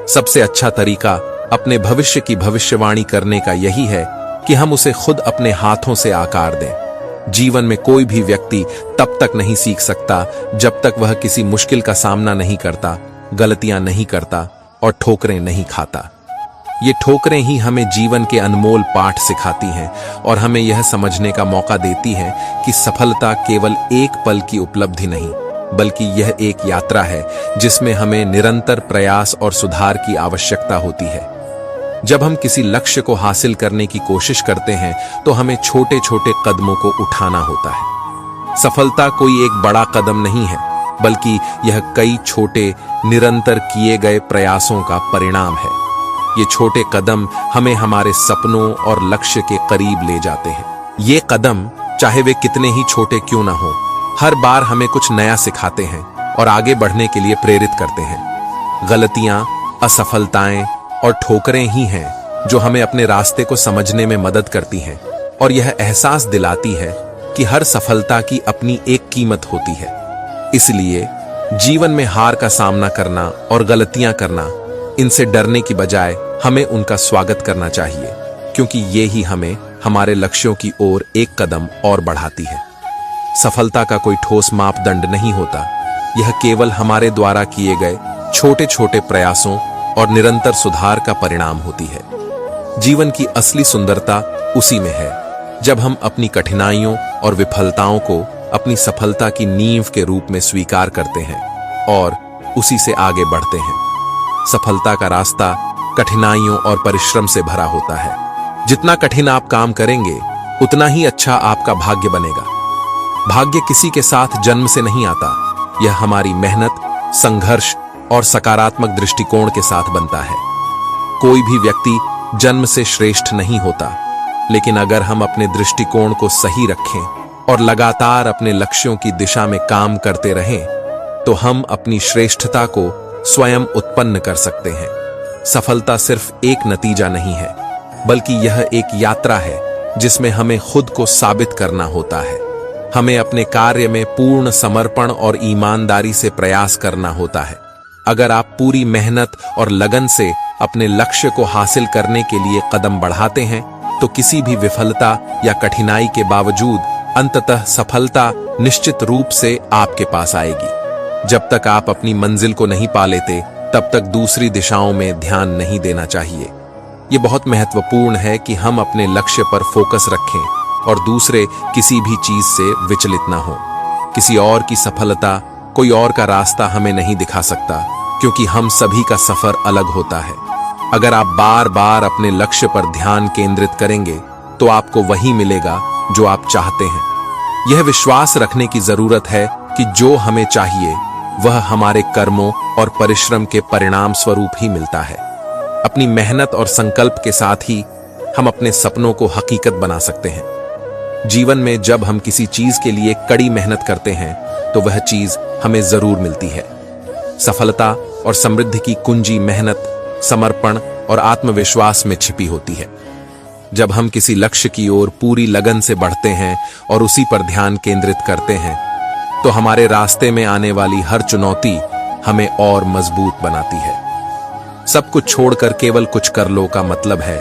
सबसे अच्छा तरीका अपने भविष्य की भविष्यवाणी करने का यही है कि हम उसे खुद अपने हाथों से आकार दें। जीवन में कोई भी व्यक्ति तब तक नहीं सीख सकता जब तक वह किसी मुश्किल का सामना नहीं करता, गलतियां नहीं करता और ठोकरें नहीं खाता। ये ठोकरें ही हमें जीवन के अनमोल पाठ सिखाती हैं और हमें यह समझने का मौका देती हैं कि सफलता केवल एक पल की उपलब्धि नहीं, बल्कि यह एक यात्रा है जिसमें हमें निरंतर प्रयास और सुधार की आवश्यकता होती है। जब हम किसी लक्ष्य को हासिल करने की कोशिश करते हैं तो हमें छोटे छोटे कदमों को उठाना होता है। सफलता कोई एक बड़ा कदम नहीं है, बल्कि यह कई छोटे निरंतर किए गए प्रयासों का परिणाम है। ये छोटे कदम हमें हमारे सपनों और लक्ष्य के करीब ले जाते हैं। ये कदम, चाहे वे कितने ही छोटे क्यों ना हो, हर बार हमें कुछ नया सिखाते हैं और आगे बढ़ने के लिए प्रेरित करते हैं। गलतियां, असफलताएं और ठोकरें ही हैं जो हमें अपने रास्ते को समझने में मदद करती हैं और यह एहसास दिलाती है कि हर सफलता की अपनी एक कीमत होती है। इसलिए जीवन में हार का सामना करना और गलतियां करना, इनसे डरने की बजाय हमें उनका स्वागत करना चाहिए, क्योंकि ये ही हमें हमारे लक्ष्यों की ओर एक कदम और बढ़ाती है। सफलता का कोई ठोस मापदंड नहीं होता, यह केवल हमारे द्वारा किए गए छोटे छोटे प्रयासों और निरंतर सुधार का परिणाम होती है। जीवन की असली सुंदरता उसी में है, जब हम अपनी कठिनाइयों और विफलताओं को अपनी सफलता की नींव के रूप में स्वीकार करते हैं और उसी से आगे बढ़ते हैं। सफलता का रास्ता कठिनाइयों और परिश्रम से भरा होता है। जितना कठिन आप काम करेंगे, उतना ही अच्छा आपका भाग्य बनेगा। भाग्य किसी के साथ जन्म से नहीं आता, यह हमारी मेहनत, संघर्ष और सकारात्मक दृष्टिकोण के साथ बनता है। कोई भी व्यक्ति जन्म से श्रेष्ठ नहीं होता, लेकिन अगर हम अपने दृष्टिकोण को सही रखें और लगातार अपने लक्ष्यों की दिशा में काम करते रहें, तो हम अपनी श्रेष्ठता को स्वयं उत्पन्न कर सकते हैं। सफलता सिर्फ एक नतीजा नहीं है, बल्कि यह एक यात्रा है जिसमें हमें खुद को साबित करना होता है। हमें अपने कार्य में पूर्ण समर्पण और ईमानदारी से प्रयास करना होता है। अगर आप पूरी मेहनत और लगन से अपने लक्ष्य को हासिल करने के लिए कदम बढ़ाते हैं, तो किसी भी विफलता या कठिनाई के बावजूद अंततः सफलता निश्चित रूप से आपके पास आएगी। जब तक आप अपनी मंजिल को नहीं पा लेते, तब तक दूसरी दिशाओं में ध्यान नहीं देना चाहिए। ये बहुत महत्वपूर्ण है कि हम अपने लक्ष्य पर फोकस रखें और दूसरे किसी भी चीज से विचलित ना हो। किसी और की सफलता, कोई और का रास्ता हमें नहीं दिखा सकता, क्योंकि हम सभी का सफर अलग होता है। अगर आप बार बार अपने लक्ष्य पर ध्यान केंद्रित करेंगे, तो आपको वही मिलेगा जो आप चाहते हैं। यह विश्वास रखने की जरूरत है कि जो हमें चाहिए वह हमारे कर्मों और परिश्रम के परिणाम स्वरूप ही मिलता है। अपनी मेहनत और संकल्प के साथ ही हम अपने सपनों को हकीकत बना सकते हैं। जीवन में जब हम किसी चीज के लिए कड़ी मेहनत करते हैं, तो वह चीज हमें जरूर मिलती है। सफलता और समृद्धि की कुंजी मेहनत, समर्पण और आत्मविश्वास में छिपी होती है। जब हम किसी लक्ष्य की ओर पूरी लगन से बढ़ते हैं और उसी पर ध्यान केंद्रित करते हैं, तो हमारे रास्ते में आने वाली हर चुनौती हमें और मजबूत बनाती है। सब कुछ छोड़कर केवल कुछ कर लो का मतलब है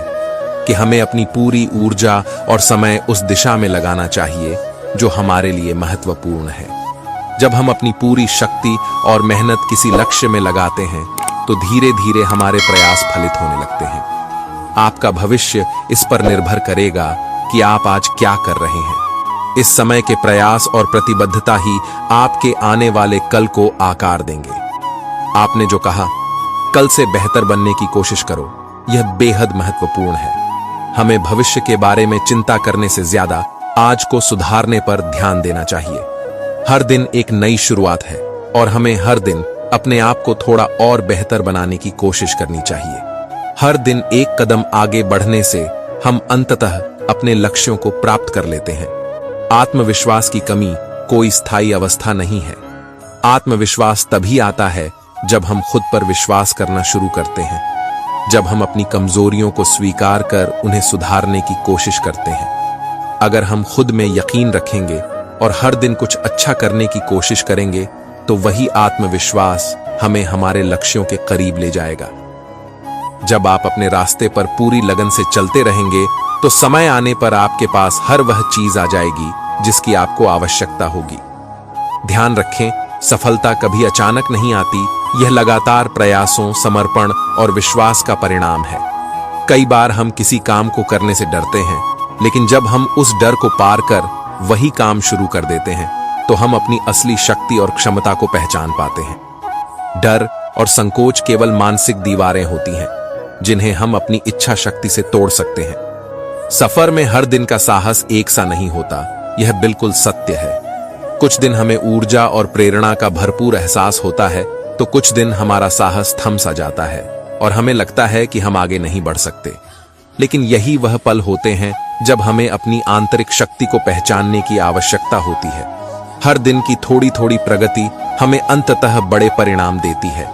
कि हमें अपनी पूरी ऊर्जा और समय उस दिशा में लगाना चाहिए जो हमारे लिए महत्वपूर्ण है। जब हम अपनी पूरी शक्ति और मेहनत किसी लक्ष्य में लगाते हैं, तो धीरे धीरे हमारे प्रयास फलित होने लगते हैं। आपका भविष्य इस पर निर्भर करेगा कि आप आज क्या कर रहे हैं। इस समय के प्रयास और प्रतिबद्धता ही आपके आने वाले कल को आकार देंगे। आपने जो कहा, कल से बेहतर बनने की कोशिश करो, यह बेहद महत्वपूर्ण है। हमें भविष्य के बारे में चिंता करने से ज्यादा आज को सुधारने पर ध्यान देना चाहिए। हर दिन एक नई शुरुआत है और हमें हर दिन अपने आप को थोड़ा और बेहतर बनाने की कोशिश करनी चाहिए। हर दिन एक कदम आगे बढ़ने से हम अंततः अपने लक्ष्यों को प्राप्त कर लेते हैं। आत्मविश्वास की कमी कोई स्थायी अवस्था नहीं है। आत्मविश्वास तभी आता है जब हम खुद पर विश्वास करना शुरू करते हैं, जब हम अपनी कमजोरियों को स्वीकार कर उन्हें सुधारने की कोशिश करते हैं। अगर हम खुद में यकीन रखेंगे और हर दिन कुछ अच्छा करने की कोशिश करेंगे तो वही आत्मविश्वास हमें हमारे लक्ष्यों के करीब ले जाएगा। जब आप अपने रास्ते पर पूरी लगन से चलते रहेंगे तो समय आने पर आपके पास हर वह चीज आ जाएगी जिसकी आपको आवश्यकता होगी। ध्यान रखें, सफलता कभी अचानक नहीं आती, यह लगातार प्रयासों, समर्पण और विश्वास का परिणाम है। कई बार हम किसी काम को करने से डरते हैं, लेकिन जब हम उस डर को पार कर वही काम शुरू कर देते हैं तो हम अपनी असली शक्ति और क्षमता को पहचान पाते हैं। डर और संकोच केवल मानसिक दीवारें होती हैं जिन्हें हम अपनी इच्छा शक्ति से तोड़ सकते हैं। सफर में हर दिन का साहस एक सा नहीं होता, यह बिल्कुल सत्य है। कुछ दिन हमें ऊर्जा और प्रेरणा का भरपूर एहसास होता है तो कुछ दिन हमारा साहस थम सा जाता है और हमें लगता है कि हम आगे नहीं बढ़ सकते। लेकिन यही वह पल होते हैं जब हमें अपनी आंतरिक शक्ति को पहचानने की आवश्यकता होती है। हर दिन की थोड़ी थोड़ी प्रगति हमें अंततः बड़े परिणाम देती है।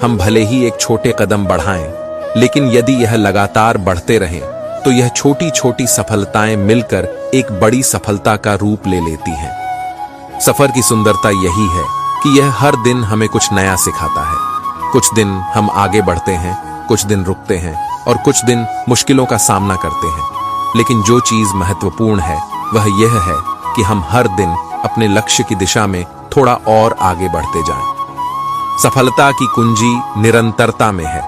हम भले ही एक छोटे कदम बढ़ाएं, लेकिन यदि यह लगातार बढ़ते रहें तो यह छोटी छोटी सफलताएं मिलकर एक बड़ी सफलता का रूप ले लेती हैं। सफर की सुंदरता यही है कि यह हर दिन हमें कुछ नया सिखाता है। कुछ दिन हम आगे बढ़ते हैं, कुछ दिन रुकते हैं और कुछ दिन मुश्किलों का सामना करते हैं। लेकिन जो चीज महत्वपूर्ण है वह यह है कि हम हर दिन अपने लक्ष्य की दिशा में थोड़ा और आगे बढ़ते जाएं। सफलता की कुंजी निरंतरता में है।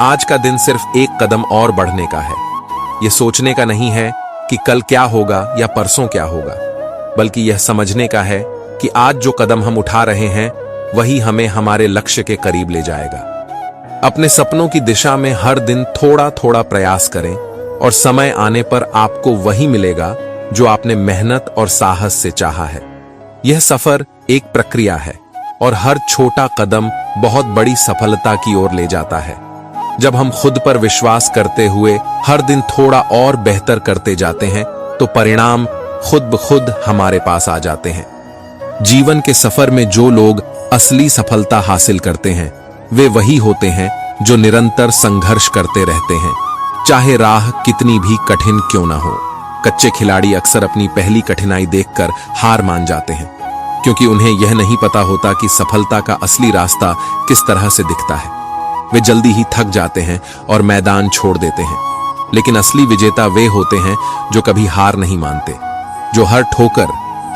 आज का दिन सिर्फ एक कदम और बढ़ने का है। यह सोचने का नहीं है कि कल क्या होगा या परसों क्या होगा, बल्कि यह समझने का है कि आज जो कदम हम उठा रहे हैं वही हमें हमारे लक्ष्य के करीब ले जाएगा। अपने सपनों की दिशा में हर दिन थोड़ा थोड़ा प्रयास करें और समय आने पर आपको वही मिलेगा जो आपने मेहनत और साहस से चाहा है। यह सफर एक प्रक्रिया है और हर छोटा कदम बहुत बड़ी सफलता की ओर ले जाता है। जब हम खुद पर विश्वास करते हुए हर दिन थोड़ा और बेहतर करते जाते हैं तो परिणाम खुद ब खुद हमारे पास आ जाते हैं। जीवन के सफर में जो लोग असली सफलता हासिल करते हैं वे वही होते हैं जो निरंतर संघर्ष करते रहते हैं, चाहे राह कितनी भी कठिन क्यों ना हो। कच्चे खिलाड़ी अक्सर अपनी पहली कठिनाई देखकर हार मान जाते हैं, क्योंकि उन्हें यह नहीं पता होता कि सफलता का असली रास्ता किस तरह से दिखता है। वे जल्दी ही थक जाते हैं और मैदान छोड़ देते हैं। लेकिन असली विजेता वे होते हैं जो कभी हार नहीं मानते, जो हर ठोकर,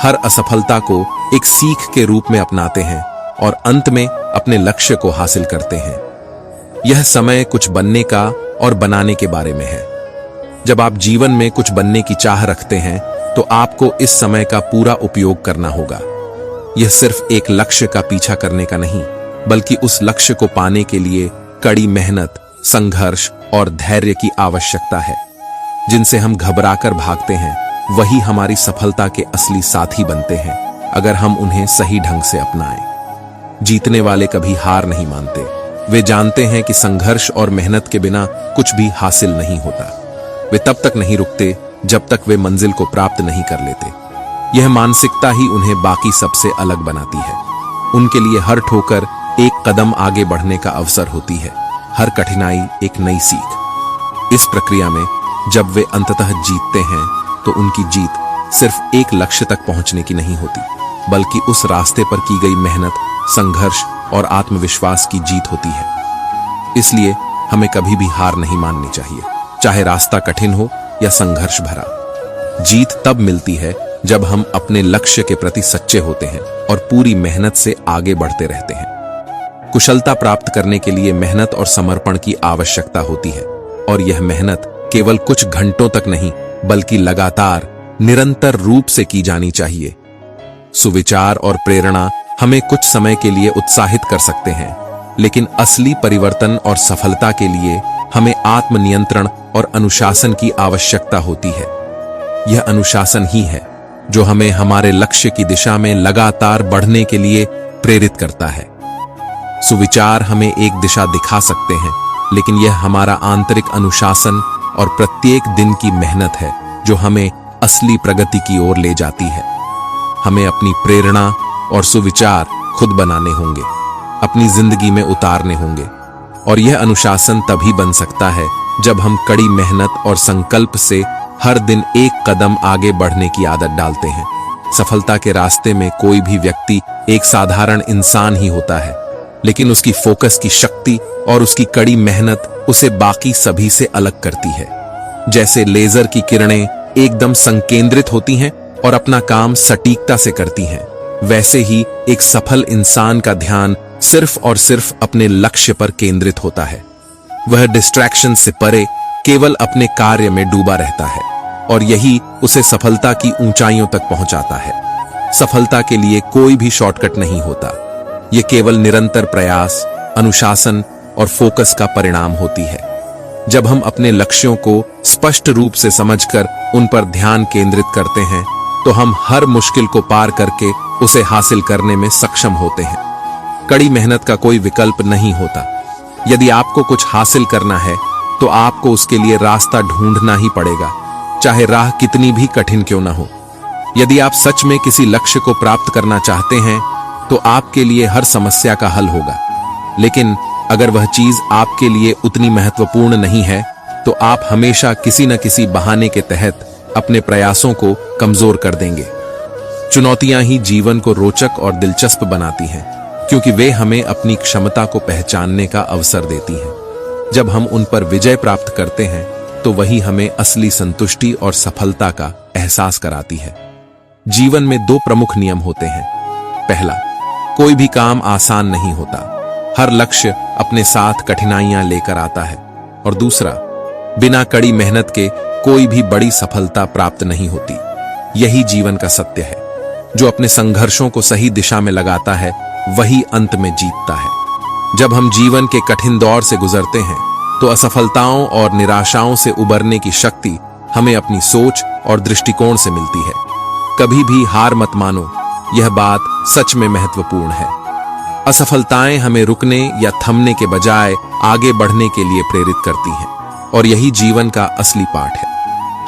हर असफलता को एक सीख के रूप में अपनाते हैं और अंत में अपने लक्ष्य को हासिल करते हैं। यह समय कुछ बनने का और बनाने के बारे में है। जब आप जीवन में कुछ बनने की चाह रखते हैं तो आपको इस समय का पूरा उपयोग करना होगा। यह सिर्फ एक लक्ष्य का पीछा करने का नहीं, बल्कि उस लक्ष्य को पाने के लिए कड़ी मेहनत, संघर्ष और धैर्य की आवश्यकता है। जिनसे हम घबराकर भागते हैं वही हमारी सफलता के असली साथी बनते हैं, अगर हम उन्हें सही ढंग से अपनाएं। जीतने वाले कभी हार नहीं मानते। वे जानते हैं कि संघर्ष और मेहनत के बिना कुछ भी हासिल नहीं होता। वे तब तक नहीं रुकते जब तक वे मंजिल को प्राप्त नहीं कर लेते। यह मानसिकता ही उन्हें बाकी सबसे अलग बनाती है। उनके लिए हर ठोकर एक कदम आगे बढ़ने का अवसर होती है, हर कठिनाई एक नई सीख। इस प्रक्रिया में जब वे अंततः जीतते हैं तो उनकी जीत सिर्फ एक लक्ष्य तक पहुंचने की नहीं होती, बल्कि उस रास्ते पर की गई मेहनत, संघर्ष और आत्मविश्वास की जीत होती है। इसलिए हमें कभी भी हार नहीं माननी चाहिए, चाहे रास्ता कठिन हो या संघर्ष भरा। जीत तब मिलती है जब हम अपने लक्ष्य के प्रति सच्चे होते हैं और पूरी मेहनत से आगे बढ़ते रहते हैं। कुशलता प्राप्त करने के लिए मेहनत और समर्पण की आवश्यकता होती है, और यह मेहनत केवल कुछ घंटों तक नहीं बल्कि लगातार, निरंतर रूप से की जानी चाहिए। सुविचार और प्रेरणा हमें कुछ समय के लिए उत्साहित कर सकते हैं, लेकिन असली परिवर्तन और सफलता के लिए हमें आत्मनियंत्रण और अनुशासन की आवश्यकता होती है। यह अनुशासन ही है जो हमें हमारे लक्ष्य की दिशा में लगातार बढ़ने के लिए प्रेरित करता है। सुविचार हमें एक दिशा दिखा सकते हैं, लेकिन यह हमारा आंतरिक अनुशासन और प्रत्येक दिन की मेहनत है जो हमें असली प्रगति की ओर ले जाती है। हमें अपनी प्रेरणा और सुविचार खुद बनाने होंगे, अपनी जिंदगी में उतारने होंगे, और यह अनुशासन तभी बन सकता है जब हम कड़ी मेहनत और संकल्प से हर दिन एक कदम आगे बढ़ने की आदत डालते हैं। सफलता के रास्ते में कोई भी व्यक्ति एक साधारण इंसान ही होता है, लेकिन उसकी फोकस की शक्ति और उसकी कड़ी मेहनत उसे बाकी सभी से अलग करती है। जैसे लेजर की किरणें एकदम संकेंद्रित होती हैं और अपना काम सटीकता से करती हैं, वैसे ही एक सफल इंसान का ध्यान सिर्फ और सिर्फ अपने लक्ष्य पर केंद्रित होता है। वह डिस्ट्रैक्शन से परे केवल अपने कार्य में डूबा रहता है, और यही उसे सफलता की ऊंचाइयों तक पहुंचाता है। सफलता के लिए कोई भी शॉर्टकट नहीं होता, यह केवल निरंतर प्रयास, अनुशासन और फोकस का परिणाम होती है। जब हम अपने लक्ष्यों को स्पष्ट रूप से समझकर उन पर ध्यान केंद्रित करते हैं, तो हम हर मुश्किल को पार करके उसे हासिल करने में सक्षम होते हैं। कड़ी मेहनत का कोई विकल्प नहीं होता। यदि आपको कुछ हासिल करना है, तो आपको उसके लिए रास्ता ढूंढना ही पड़ेगा, चाहे राह कितनी भी कठिन क्यों ना हो। यदि आप सच में किसी लक्ष्य को प्राप्त करना चाहते हैं, तो आपके लिए हर समस्या का हल होगा। लेकिन अगर वह चीज आपके लिए उतनी महत्वपूर्ण नहीं है, तो आप हमेशा किसी न किसी बहाने के तहत अपने प्रयासों को कमजोर कर देंगे। चुनौतियां ही जीवन को रोचक और दिलचस्प बनाती हैं, क्योंकि वे हमें अपनी क्षमता को पहचानने का अवसर देती हैं। जब हम उन पर विजय प्राप्त करते हैं, तो वही हमें असली संतुष्टि और सफलता का एहसास कराती है। जीवन में दो प्रमुख नियम होते हैं। पहला, कोई भी काम आसान नहीं होता, हर लक्ष्य अपने साथ कठिनाइयां लेकर आता है। और दूसरा, बिना कड़ी मेहनत के कोई भी बड़ी सफलता प्राप्त नहीं होती। यही जीवन का सत्य है। जो अपने संघर्षों को सही दिशा में लगाता है, वही अंत में जीतता है। जब हम जीवन के कठिन दौर से गुजरते हैं, तो असफलताओं और निराशाओं से उबरने की शक्ति हमें अपनी सोच और दृष्टिकोण से मिलती है। कभी भी हार मत मानो, यह बात सच में महत्वपूर्ण है। असफलताएं हमें रुकने या थमने के बजाय आगे बढ़ने के लिए प्रेरित करती हैं, और यही जीवन का असली पाठ है।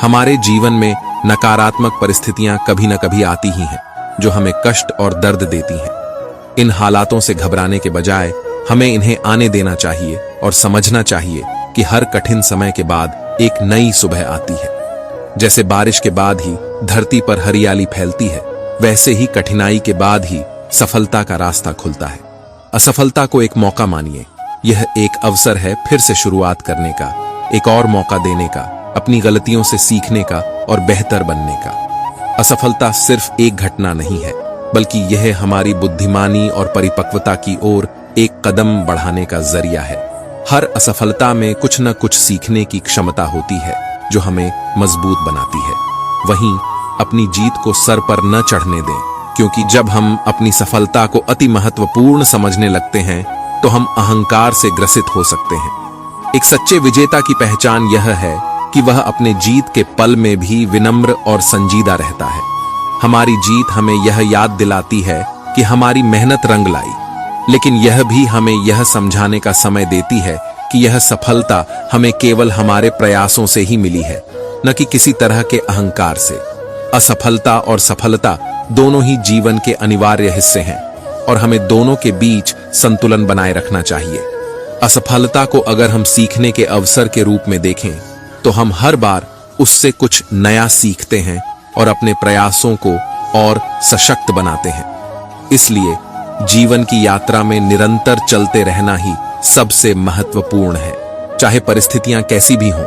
हमारे जीवन में नकारात्मक परिस्थितियां कभी न कभी आती ही हैं, जो हमें कष्ट और दर्द देती हैं। इन हालातों से घबराने के बजाय हमें इन्हें आने देना चाहिए और समझना चाहिए कि हर कठिन समय के बाद एक नई सुबह आती है। जैसे बारिश के बाद ही धरती पर हरियाली फैलती है, वैसे ही कठिनाई के बाद ही सफलता का रास्ता खुलता है। असफलता को एक मौका मानिए। यह एक अवसर है फिर से शुरुआत करने का, एक और मौका देने का, अपनी गलतियों से सीखने का और बेहतर बनने का। असफलता सिर्फ एक घटना नहीं है, बल्कि यह हमारी बुद्धिमानी और परिपक्वता की ओर एक कदम बढ़ाने का जरिया है। हर असफलता में कुछ न कुछ सीखने की क्षमता होती है, जो हमें मजबूत बनाती है। वहीं अपनी जीत को सर पर न चढ़ने दें, क्योंकि जब हम अपनी सफलता को अति महत्वपूर्ण समझने लगते हैं, तो हम अहंकार से ग्रसित हो सकते हैं। एक सच्चे विजेता की पहचान यह है कि वह अपने जीत के पल में भी विनम्र और संजीदा रहता है। हमारी जीत हमें यह याद दिलाती है कि हमारी मेहनत रंग लाई, लेकिन यह भी हमें यह समझाने का समय देती है कि यह सफलता हमें केवल हमारे प्रयासों से ही मिली है, न कि किसी तरह के अहंकार से। असफलता और सफलता दोनों ही जीवन के अनिवार्य हिस्से हैं, और हमें दोनों के बीच संतुलन बनाए रखना चाहिए। असफलता को अगर हम सीखने के अवसर के रूप में देखें, तो हम हर बार उससे कुछ नया सीखते हैं और अपने प्रयासों को और सशक्त बनाते हैं। इसलिए जीवन की यात्रा में निरंतर चलते रहना ही सबसे महत्वपूर्ण है। चाहे परिस्थितियां कैसी भी हों,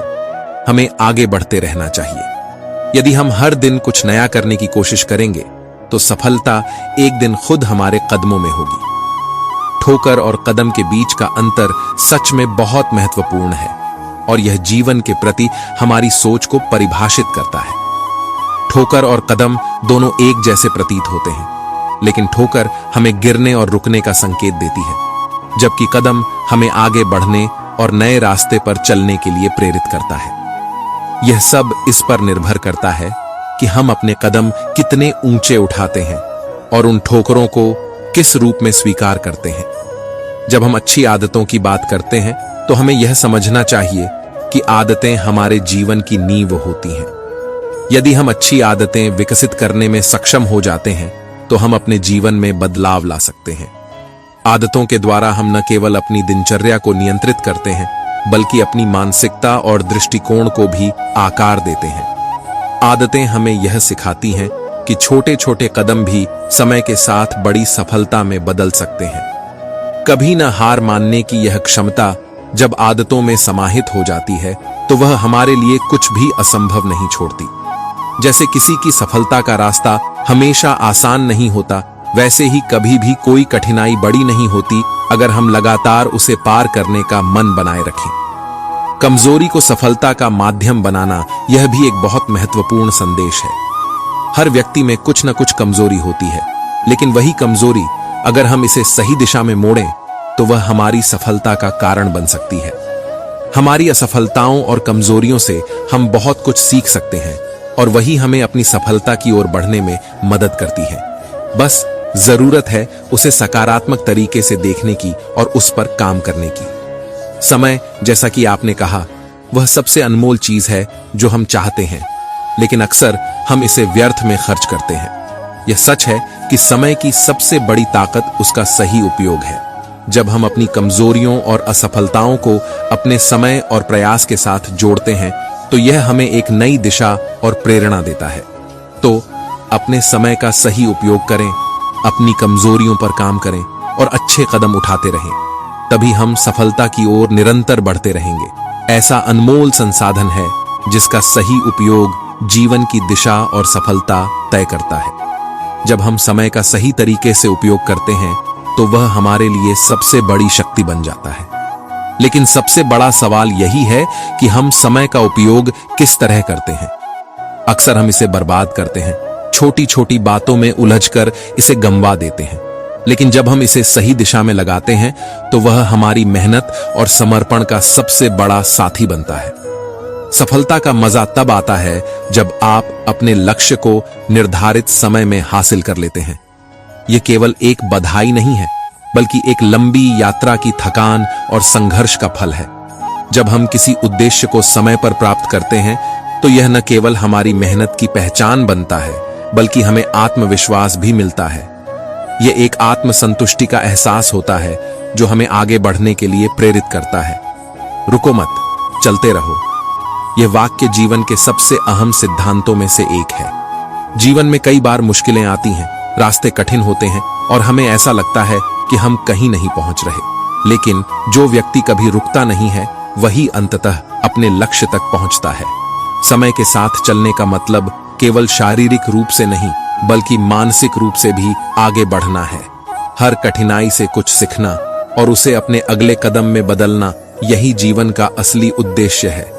हमें आगे बढ़ते रहना चाहिए। यदि हम हर दिन कुछ नया करने की कोशिश करेंगे, तो सफलता एक दिन खुद हमारे कदमों में होगी। ठोकर और कदम के बीच का अंतर सच में बहुत महत्वपूर्ण है, और यह जीवन के प्रति हमारी सोच को परिभाषित करता है। ठोकर और कदम दोनों एक जैसे प्रतीत होते हैं, लेकिन ठोकर हमें गिरने और रुकने का संकेत देती है, जबकि कदम हमें आगे बढ़ने और नए रास्ते पर चलने के लिए प्रेरित करता है। यह सब इस पर निर्भर करता है कि हम अपने कदम कितने ऊंचे उठाते हैं और उन ठोकरों को किस रूप में स्वीकार करते हैं। जब हम अच्छी आदतों की बात करते हैं, तो हमें यह समझना चाहिए कि आदतें हमारे जीवन की नींव होती हैं। यदि हम अच्छी आदतें विकसित करने में सक्षम हो जाते हैं तो हम अपने जीवन में बदलाव ला सकते हैं। आदतों के द्वारा हम न केवल अपनी दिनचर्या को नियंत्रित करते हैं बल्कि अपनी मानसिकता और दृष्टिकोण को भी आकार देते हैं। आदतें हमें यह सिखाती हैं कि छोटे छोटे कदम भी समय के साथ बड़ी सफलता में बदल सकते हैं। कभी न हार मानने की यह क्षमता जब आदतों में समाहित हो जाती है तो वह हमारे लिए कुछ भी असंभव नहीं छोड़ती। जैसे किसी की सफलता का रास्ता हमेशा आसान नहीं होता, वैसे ही कभी भी कोई कठिनाई बड़ी नहीं होती अगर हम लगातार उसे पार करने का मन बनाए रखें। कमजोरी को सफलता का माध्यम बनाना यह भी एक बहुत महत्वपूर्ण संदेश है। हर व्यक्ति में कुछ न कुछ कमजोरी होती है, लेकिन वही कमजोरी अगर हम इसे सही दिशा में मोड़ें तो वह हमारी सफलता का कारण बन सकती है। हमारी असफलताओं और कमजोरियों से हम बहुत कुछ सीख सकते हैं और वही हमें अपनी सफलता की ओर बढ़ने में मदद करती है। बस जरूरत है उसे सकारात्मक तरीके से देखने की और उस पर काम करने की। समय, जैसा कि आपने कहा, वह सबसे अनमोल चीज है जो हम चाहते हैं, लेकिन अक्सर हम इसे व्यर्थ में खर्च करते हैं। यह सच है कि समय की सबसे बड़ी ताकत उसका सही उपयोग है। जब हम अपनी कमजोरियों और असफलताओं को अपने समय और प्रयास के साथ जोड़ते हैं तो यह हमें एक नई दिशा और प्रेरणा देता है। तो अपने समय का सही उपयोग करें, अपनी कमजोरियों पर काम करें और अच्छे कदम उठाते रहें। तभी हम सफलता की ओर निरंतर बढ़ते रहेंगे। ऐसा अनमोल संसाधन है जिसका सही उपयोग जीवन की दिशा और सफलता तय करता है। जब हम समय का सही तरीके से उपयोग करते हैं तो वह हमारे लिए सबसे बड़ी शक्ति बन जाता है। लेकिन सबसे बड़ा सवाल यही है कि हम समय का उपयोग किस तरह करते हैं। अक्सर हम इसे बर्बाद करते हैं, छोटी छोटी बातों में उलझकर इसे गंवा देते हैं। लेकिन जब हम इसे सही दिशा में लगाते हैं तो वह हमारी मेहनत और समर्पण का सबसे बड़ा साथी बनता है। सफलता का मजा तब आता है जब आप अपने लक्ष्य को निर्धारित समय में हासिल कर लेते हैं। यह केवल एक बधाई नहीं है, बल्कि एक लंबी यात्रा की थकान और संघर्ष का फल है। जब हम किसी उद्देश्य को समय पर प्राप्त करते हैं तो यह न केवल हमारी मेहनत की पहचान बनता है, बल्कि हमें आत्मविश्वास भी मिलता है। यह एक आत्मसंतुष्टि का एहसास होता है जो हमें आगे बढ़ने के लिए प्रेरित करता है। रुको मत, चलते रहो। यह वाक्य जीवन के सबसे अहम सिद्धांतों में से एक है। जीवन में कई बार मुश्किलें आती हैं, रास्ते कठिन होते हैं और हमें ऐसा लगता है कि हम कहीं नहीं पहुंच रहे। लेकिन जो व्यक्ति कभी रुकता नहीं है वही अंततः अपने लक्ष्य तक पहुंचता है। समय के साथ चलने का मतलब केवल शारीरिक रूप से नहीं, बल्कि मानसिक रूप से भी आगे बढ़ना है। हर कठिनाई से कुछ सीखना और उसे अपने अगले कदम में बदलना, यही जीवन का असली उद्देश्य है।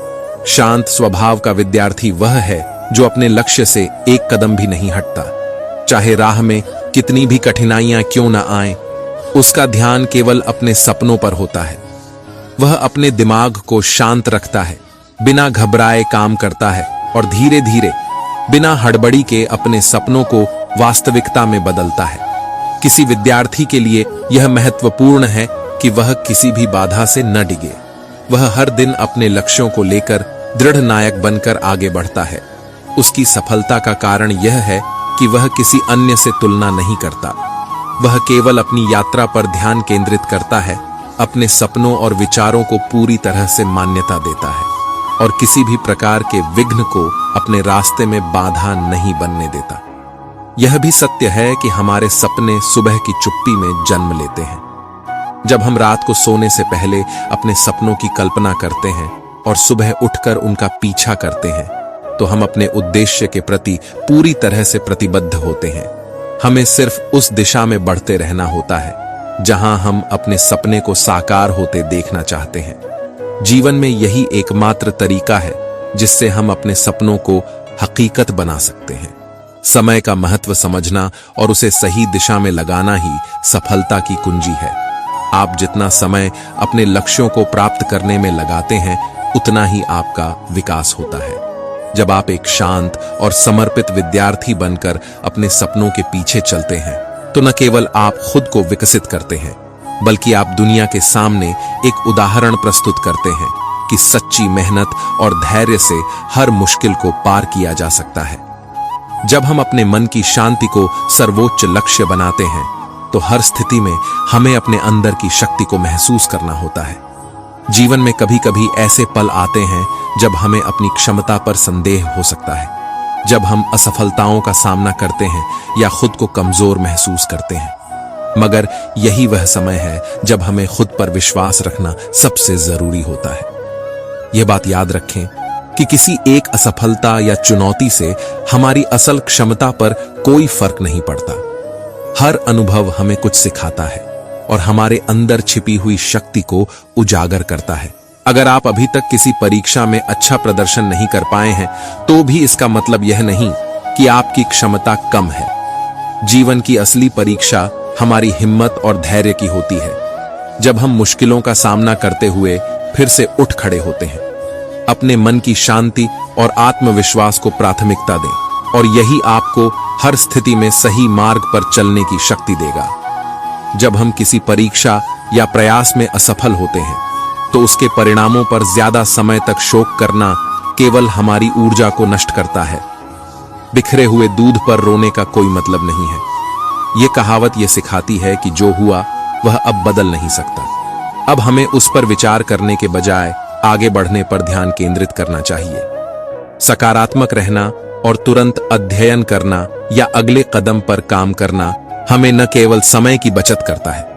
शांत स्वभाव का विद्यार्थी वह है जो अपने लक्ष्य से एक कदम भी नहीं हटता। चाहे राह में कितनी भी कठिनाइयां क्यों न आएं, उसका ध्यान केवल अपने सपनों पर होता है। वह अपने दिमाग को शांत रखता है, बिना घबराए काम करता है और धीरे धीरे, बिना हड़बड़ी के अपने सपनों को वास्तविकता में बदलता है। किसी विद्यार्थी के लिए यह महत्वपूर्ण है कि वह किसी भी बाधा से न डिगे। वह हर दिन अपने लक्ष्यों को लेकर दृढ़ नायक बनकर आगे बढ़ता है। उसकी सफलता का कारण यह है कि वह किसी अन्य से तुलना नहीं करता। वह केवल अपनी यात्रा पर ध्यान केंद्रित करता है, अपने सपनों और विचारों को पूरी तरह से मान्यता देता है और किसी भी प्रकार के विघ्न को अपने रास्ते में बाधा नहीं बनने देता। यह भी सत्य है कि हमारे सपने सुबह की चुप्पी में जन्म लेते हैं। जब हम रात को सोने से पहले अपने सपनों की कल्पना करते हैं और सुबह उठकर उनका पीछा करते हैं, तो हम अपने उद्देश्य के प्रति पूरी तरह से प्रतिबद्ध होते हैं। हमें सिर्फ उस दिशा में बढ़ते रहना होता है जहां हम अपने सपने को साकार होते देखना चाहते हैं। जीवन में यही एकमात्र तरीका है जिससे हम अपने सपनों को हकीकत बना सकते हैं। समय का महत्व समझना और उसे सही दिशा में लगाना ही सफलता की कुंजी है। आप जितना समय अपने लक्ष्यों को प्राप्त करने में लगाते हैं, उतना ही आपका विकास होता है। जब आप एक शांत और समर्पित विद्यार्थी बनकर अपने सपनों के पीछे चलते हैं, तो न केवल आप खुद को विकसित करते हैं, बल्कि आप दुनिया के सामने एक उदाहरण प्रस्तुत करते हैं कि सच्ची मेहनत और धैर्य से हर मुश्किल को पार किया जा सकता है। जब हम अपने मन की शांति को सर्वोच्च लक्ष्य बनाते हैं तो हर स्थिति में हमें अपने अंदर की शक्ति को महसूस करना होता है। जीवन में कभी कभी ऐसे पल आते हैं जब हमें अपनी क्षमता पर संदेह हो सकता है, जब हम असफलताओं का सामना करते हैं या खुद को कमजोर महसूस करते हैं। मगर यही वह समय है जब हमें खुद पर विश्वास रखना सबसे जरूरी होता है। यह बात याद रखें कि किसी एक असफलता या चुनौती से हमारी असल क्षमता पर कोई फर्क नहीं पड़ता। हर अनुभव हमें कुछ सिखाता है और हमारे अंदर छिपी हुई शक्ति को उजागर करता है। अगर आप अभी तक किसी परीक्षा में अच्छा प्रदर्शन नहीं कर पाए हैं तो भी इसका मतलब यह नहीं कि आपकी क्षमता कम है। जीवन की असली परीक्षा हमारी हिम्मत और धैर्य की होती है। जब हम मुश्किलों का सामना करते हुए फिर से उठ खड़े होते हैं, अपने मन की शांति और आत्मविश्वास को प्राथमिकता दें और यही आपको हर स्थिति में सही मार्ग पर चलने की शक्ति देगा। जब हम किसी परीक्षा या प्रयास में असफल होते हैं तो उसके परिणामों पर ज्यादा समय तक शोक करना केवल हमारी ऊर्जा को नष्ट करता है। बिखरे हुए दूध पर रोने का कोई मतलब नहीं है। यह कहावत यह सिखाती है कि जो हुआ वह अब बदल नहीं सकता। अब हमें उस पर विचार करने के बजाय आगे बढ़ने पर ध्यान केंद्रित करना चाहिए। सकारात्मक रहना और तुरंत अध्ययन करना या अगले कदम पर काम करना हमें न केवल समय की बचत करता है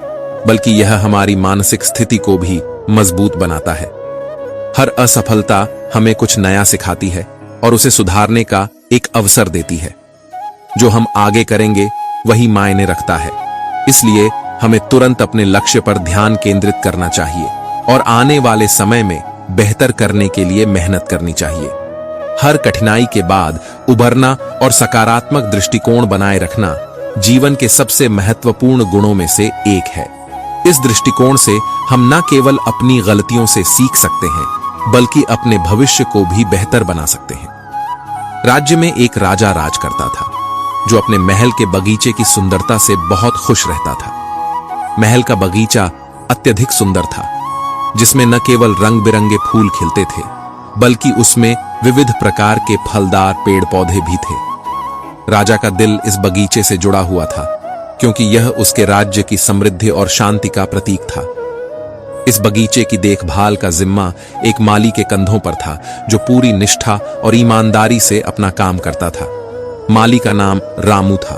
बल्कि यह हमारी मानसिक स्थिति को भी मजबूत बनाता है। हर असफलता हमें कुछ नया सिखाती है और उसे सुधारने का एक अवसर देती है। जो हम आगे करेंगे वही मायने रखता है। इसलिए हमें तुरंत अपने लक्ष्य पर ध्यान केंद्रित करना चाहिए और आने वाले समय में बेहतर करने के लिए मेहनत करनी चाहिए। हर कठिनाई के बाद उभरना और सकारात्मक दृष्टिकोण बनाए रखना जीवन के सबसे महत्वपूर्ण गुणों में से एक है। इस दृष्टिकोण से हम न केवल अपनी गलतियों से सीख सकते हैं बल्कि अपने भविष्य को भी बेहतर बना सकते हैं। राज्य में एक राजा राज करता था जो अपने महल के बगीचे की सुंदरता से बहुत खुश रहता था। महल का बगीचा अत्यधिक सुंदर था, जिसमें न केवल रंग बिरंगे फूल खिलते थे बल्कि उसमें विविध प्रकार के फलदार पेड़ पौधे भी थे। राजा का दिल इस बगीचे से जुड़ा हुआ था क्योंकि यह उसके राज्य की समृद्धि और शांति का प्रतीक था। इस बगीचे की देखभाल का जिम्मा एक माली के कंधों पर था जो पूरी निष्ठा और ईमानदारी से अपना काम करता था। माली का नाम रामू था।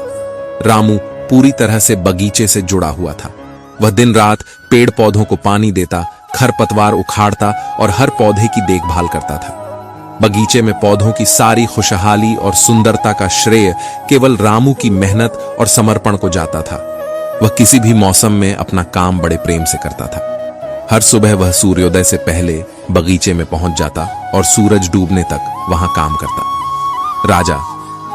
रामू पूरी तरह से बगीचे से जुड़ा हुआ था। वह दिन रात पेड़ पौधों को पानी देता, खरपतवार उखाड़ता और हर पौधे की देखभाल करता था। बगीचे में पौधों की सारी खुशहाली और सुंदरता का श्रेय केवल रामू की मेहनत और समर्पण को जाता था। वह किसी भी मौसम में अपना काम बड़े प्रेम से करता था। हर सुबह वह सूर्योदय से पहले बगीचे में पहुंच जाता और सूरज डूबने तक वहां काम करता। राजा,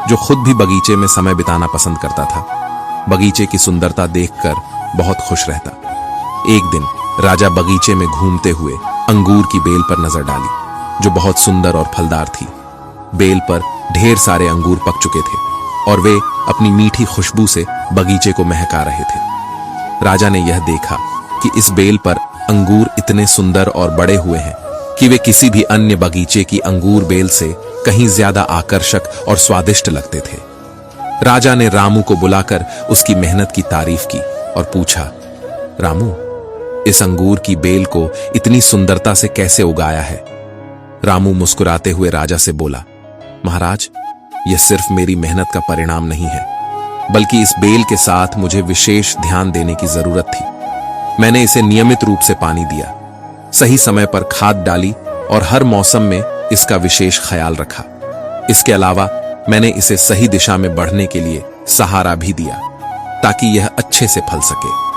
जो खुद भी बगीचे में समय बिताना पसंद करता था, बगीचे की सुंदरता देखकर बहुत खुश रहता। एक दिन राजा बगीचे में घूमते हुए अंगूर की बेल पर नजर डाली जो बहुत सुंदर और फलदार थी। बेल पर ढेर सारे अंगूर पक चुके थे और वे अपनी मीठी खुशबू से बगीचे को महका रहे थे। राजा ने यह देखा कि इस बेल पर अंगूर इतने सुंदर और बड़े हुए हैं कि वे किसी भी अन्य बगीचे की अंगूर बेल से कहीं ज्यादा आकर्षक और स्वादिष्ट लगते थे। राजा ने रामू को बुलाकर उसकी मेहनत की तारीफ की और पूछा, रामू, इस अंगूर की बेल को इतनी सुंदरता से कैसे उगाया है? रामू मुस्कुराते हुए राजा से बोला, महाराज, यह सिर्फ मेरी मेहनत का परिणाम नहीं है बल्कि इस बेल के साथ मुझे विशेष ध्यान देने की जरूरत थी। मैंने इसे नियमित रूप से पानी दिया, सही समय पर खाद डाली और हर मौसम में इसका विशेष ख्याल रखा। इसके अलावा मैंने इसे सही दिशा में बढ़ने के लिए सहारा भी दिया ताकि यह अच्छे से फल सके।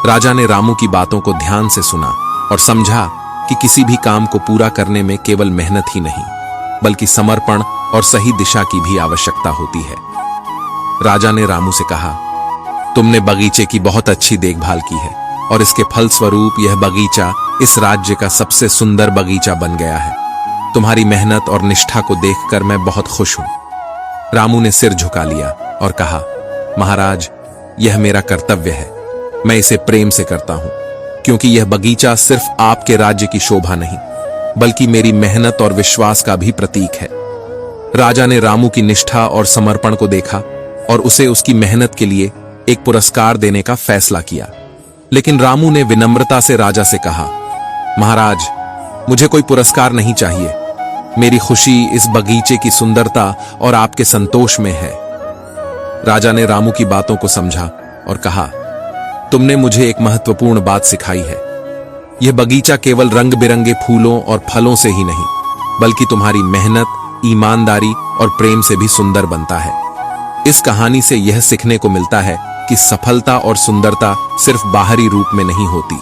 राजा ने रामू की बातों को ध्यान से सुना और समझा कि किसी भी काम को पूरा करने में केवल मेहनत ही नहीं बल्कि समर्पण और सही दिशा की भी आवश्यकता होती है। राजा ने रामू से कहा, तुमने बगीचे की बहुत अच्छी देखभाल की है और इसके फलस्वरूप यह बगीचा इस राज्य का सबसे सुंदर बगीचा बन गया है। तुम्हारी मेहनत और निष्ठा को देखकर मैं बहुत खुश हूं। रामू ने सिर झुका लिया और कहा, महाराज, यह मेरा कर्तव्य है। मैं इसे प्रेम से करता हूं क्योंकि यह बगीचा सिर्फ आपके राज्य की शोभा नहीं बल्कि मेरी मेहनत और विश्वास का भी प्रतीक है। राजा ने रामू की निष्ठा और समर्पण को देखा और उसे उसकी मेहनत के लिए एक पुरस्कार देने का फैसला किया। लेकिन रामू ने विनम्रता से राजा से कहा, महाराज, मुझे कोई पुरस्कार नहीं चाहिए। मेरी खुशी इस बगीचे की सुंदरता और आपके संतोष में है। राजा ने रामू की बातों को समझा और कहा, तुमने मुझे एक महत्वपूर्ण बात सिखाई है। यह बगीचा केवल रंग बिरंगे फूलों और फलों से ही नहीं, बल्कि तुम्हारी मेहनत, ईमानदारी और प्रेम से भी सुंदर बनता है। इस कहानी से यह सीखने को मिलता है कि सफलता और सुंदरता सिर्फ बाहरी रूप में नहीं होती,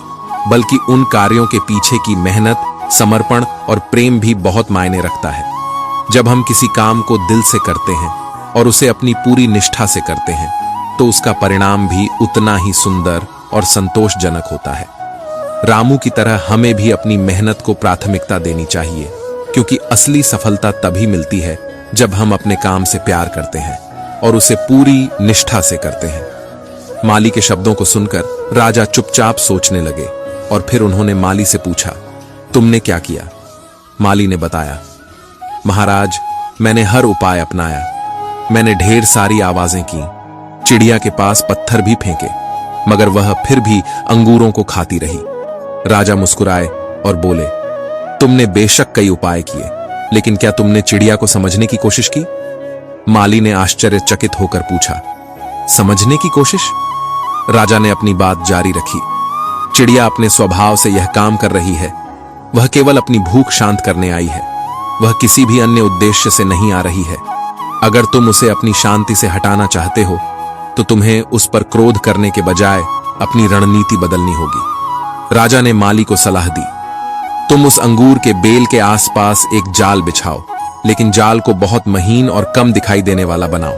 बल्कि उन कार्यों के पीछे की मेहनत, समर्पण और प्रेम भी बहुत मायने रखता है। जब हम किसी काम को दिल से करते हैं और उसे अपनी पूरी निष्ठा से करते हैं, तो उसका परिणाम भी उतना ही सुंदर और संतोषजनक होता है। रामू की तरह हमें भी अपनी मेहनत को प्राथमिकता देनी चाहिए, क्योंकि असली सफलता तभी मिलती है जब हम अपने काम से प्यार करते हैं और उसे पूरी निष्ठा से करते हैं। माली के शब्दों को सुनकर राजा चुपचाप सोचने लगे और फिर उन्होंने माली से पूछा, तुमने क्या किया? माली ने बताया, महाराज, मैंने हर उपाय अपनाया। मैंने ढेर सारी आवाजें की, चिड़िया के पास पत्थर भी फेंके, मगर वह फिर भी अंगूरों को खाती रही। राजा मुस्कुराए और बोले, तुमने बेशक कई उपाय किए, लेकिन क्या तुमने चिड़िया को समझने की कोशिश की? माली ने आश्चर्यचकित होकर पूछा, समझने की कोशिश? राजा ने अपनी बात जारी रखी, चिड़िया अपने स्वभाव से यह काम कर रही है। वह केवल अपनी भूख शांत करने आई है। वह किसी भी अन्य उद्देश्य से नहीं आ रही है। अगर तुम उसे अपनी शांति से हटाना चाहते हो, तो तुम्हें उस पर क्रोध करने के बजाय अपनी रणनीति बदलनी होगी। राजा ने माली को सलाह दी, तुम उस अंगूर के बेल के आसपास एक जाल बिछाओ, लेकिन जाल को बहुत महीन और कम दिखाई देने वाला बनाओ।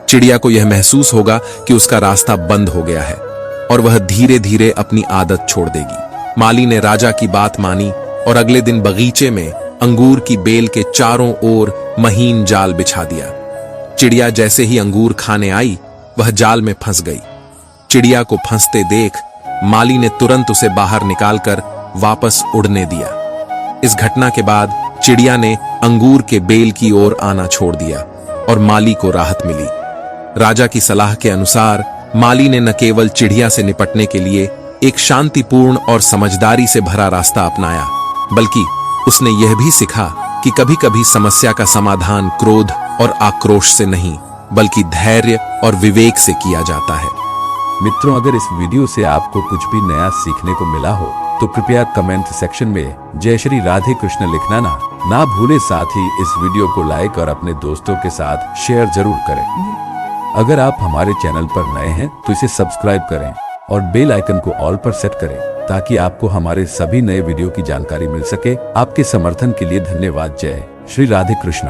चिड़िया को यह महसूस होगा कि उसका रास्ता बंद हो गया है और वह धीरे धीरे अपनी आदत छोड़ देगी। माली ने राजा की बात मानी और अगले दिन बगीचे में अंगूर की बेल के चारों ओर महीन जाल बिछा दिया। चिड़िया जैसे ही अंगूर खाने आई, वह जाल में फंस गई। चिड़िया को फंसते देख माली ने तुरंत उसे बाहर निकालकर वापस उड़ने दिया। इस घटना के बाद चिड़िया ने अंगूर के बेल की ओर आना छोड़ दिया और माली को राहत मिली। राजा की सलाह के अनुसार माली ने न केवल चिड़िया से निपटने के लिए एक शांतिपूर्ण और समझदारी से भरा रास्ता अपनाया, बल्कि उसने यह भी सीखा कि कभी-कभी समस्या का समाधान क्रोध और आक्रोश से नहीं, बल्कि धैर्य और विवेक से किया जाता है। मित्रों, अगर इस वीडियो से आपको कुछ भी नया सीखने को मिला हो, तो कृपया कमेंट सेक्शन में जय श्री राधे कृष्ण लिखना ना भूले। साथ ही इस वीडियो को लाइक और अपने दोस्तों के साथ शेयर जरूर करें। अगर आप हमारे चैनल पर नए हैं तो इसे सब्सक्राइब करें और बेल आइकन को ऑल पर सेट करें, ताकि आपको हमारे सभी नए वीडियो की जानकारी मिल सके। आपके समर्थन के लिए धन्यवाद। जय श्री राधे कृष्ण।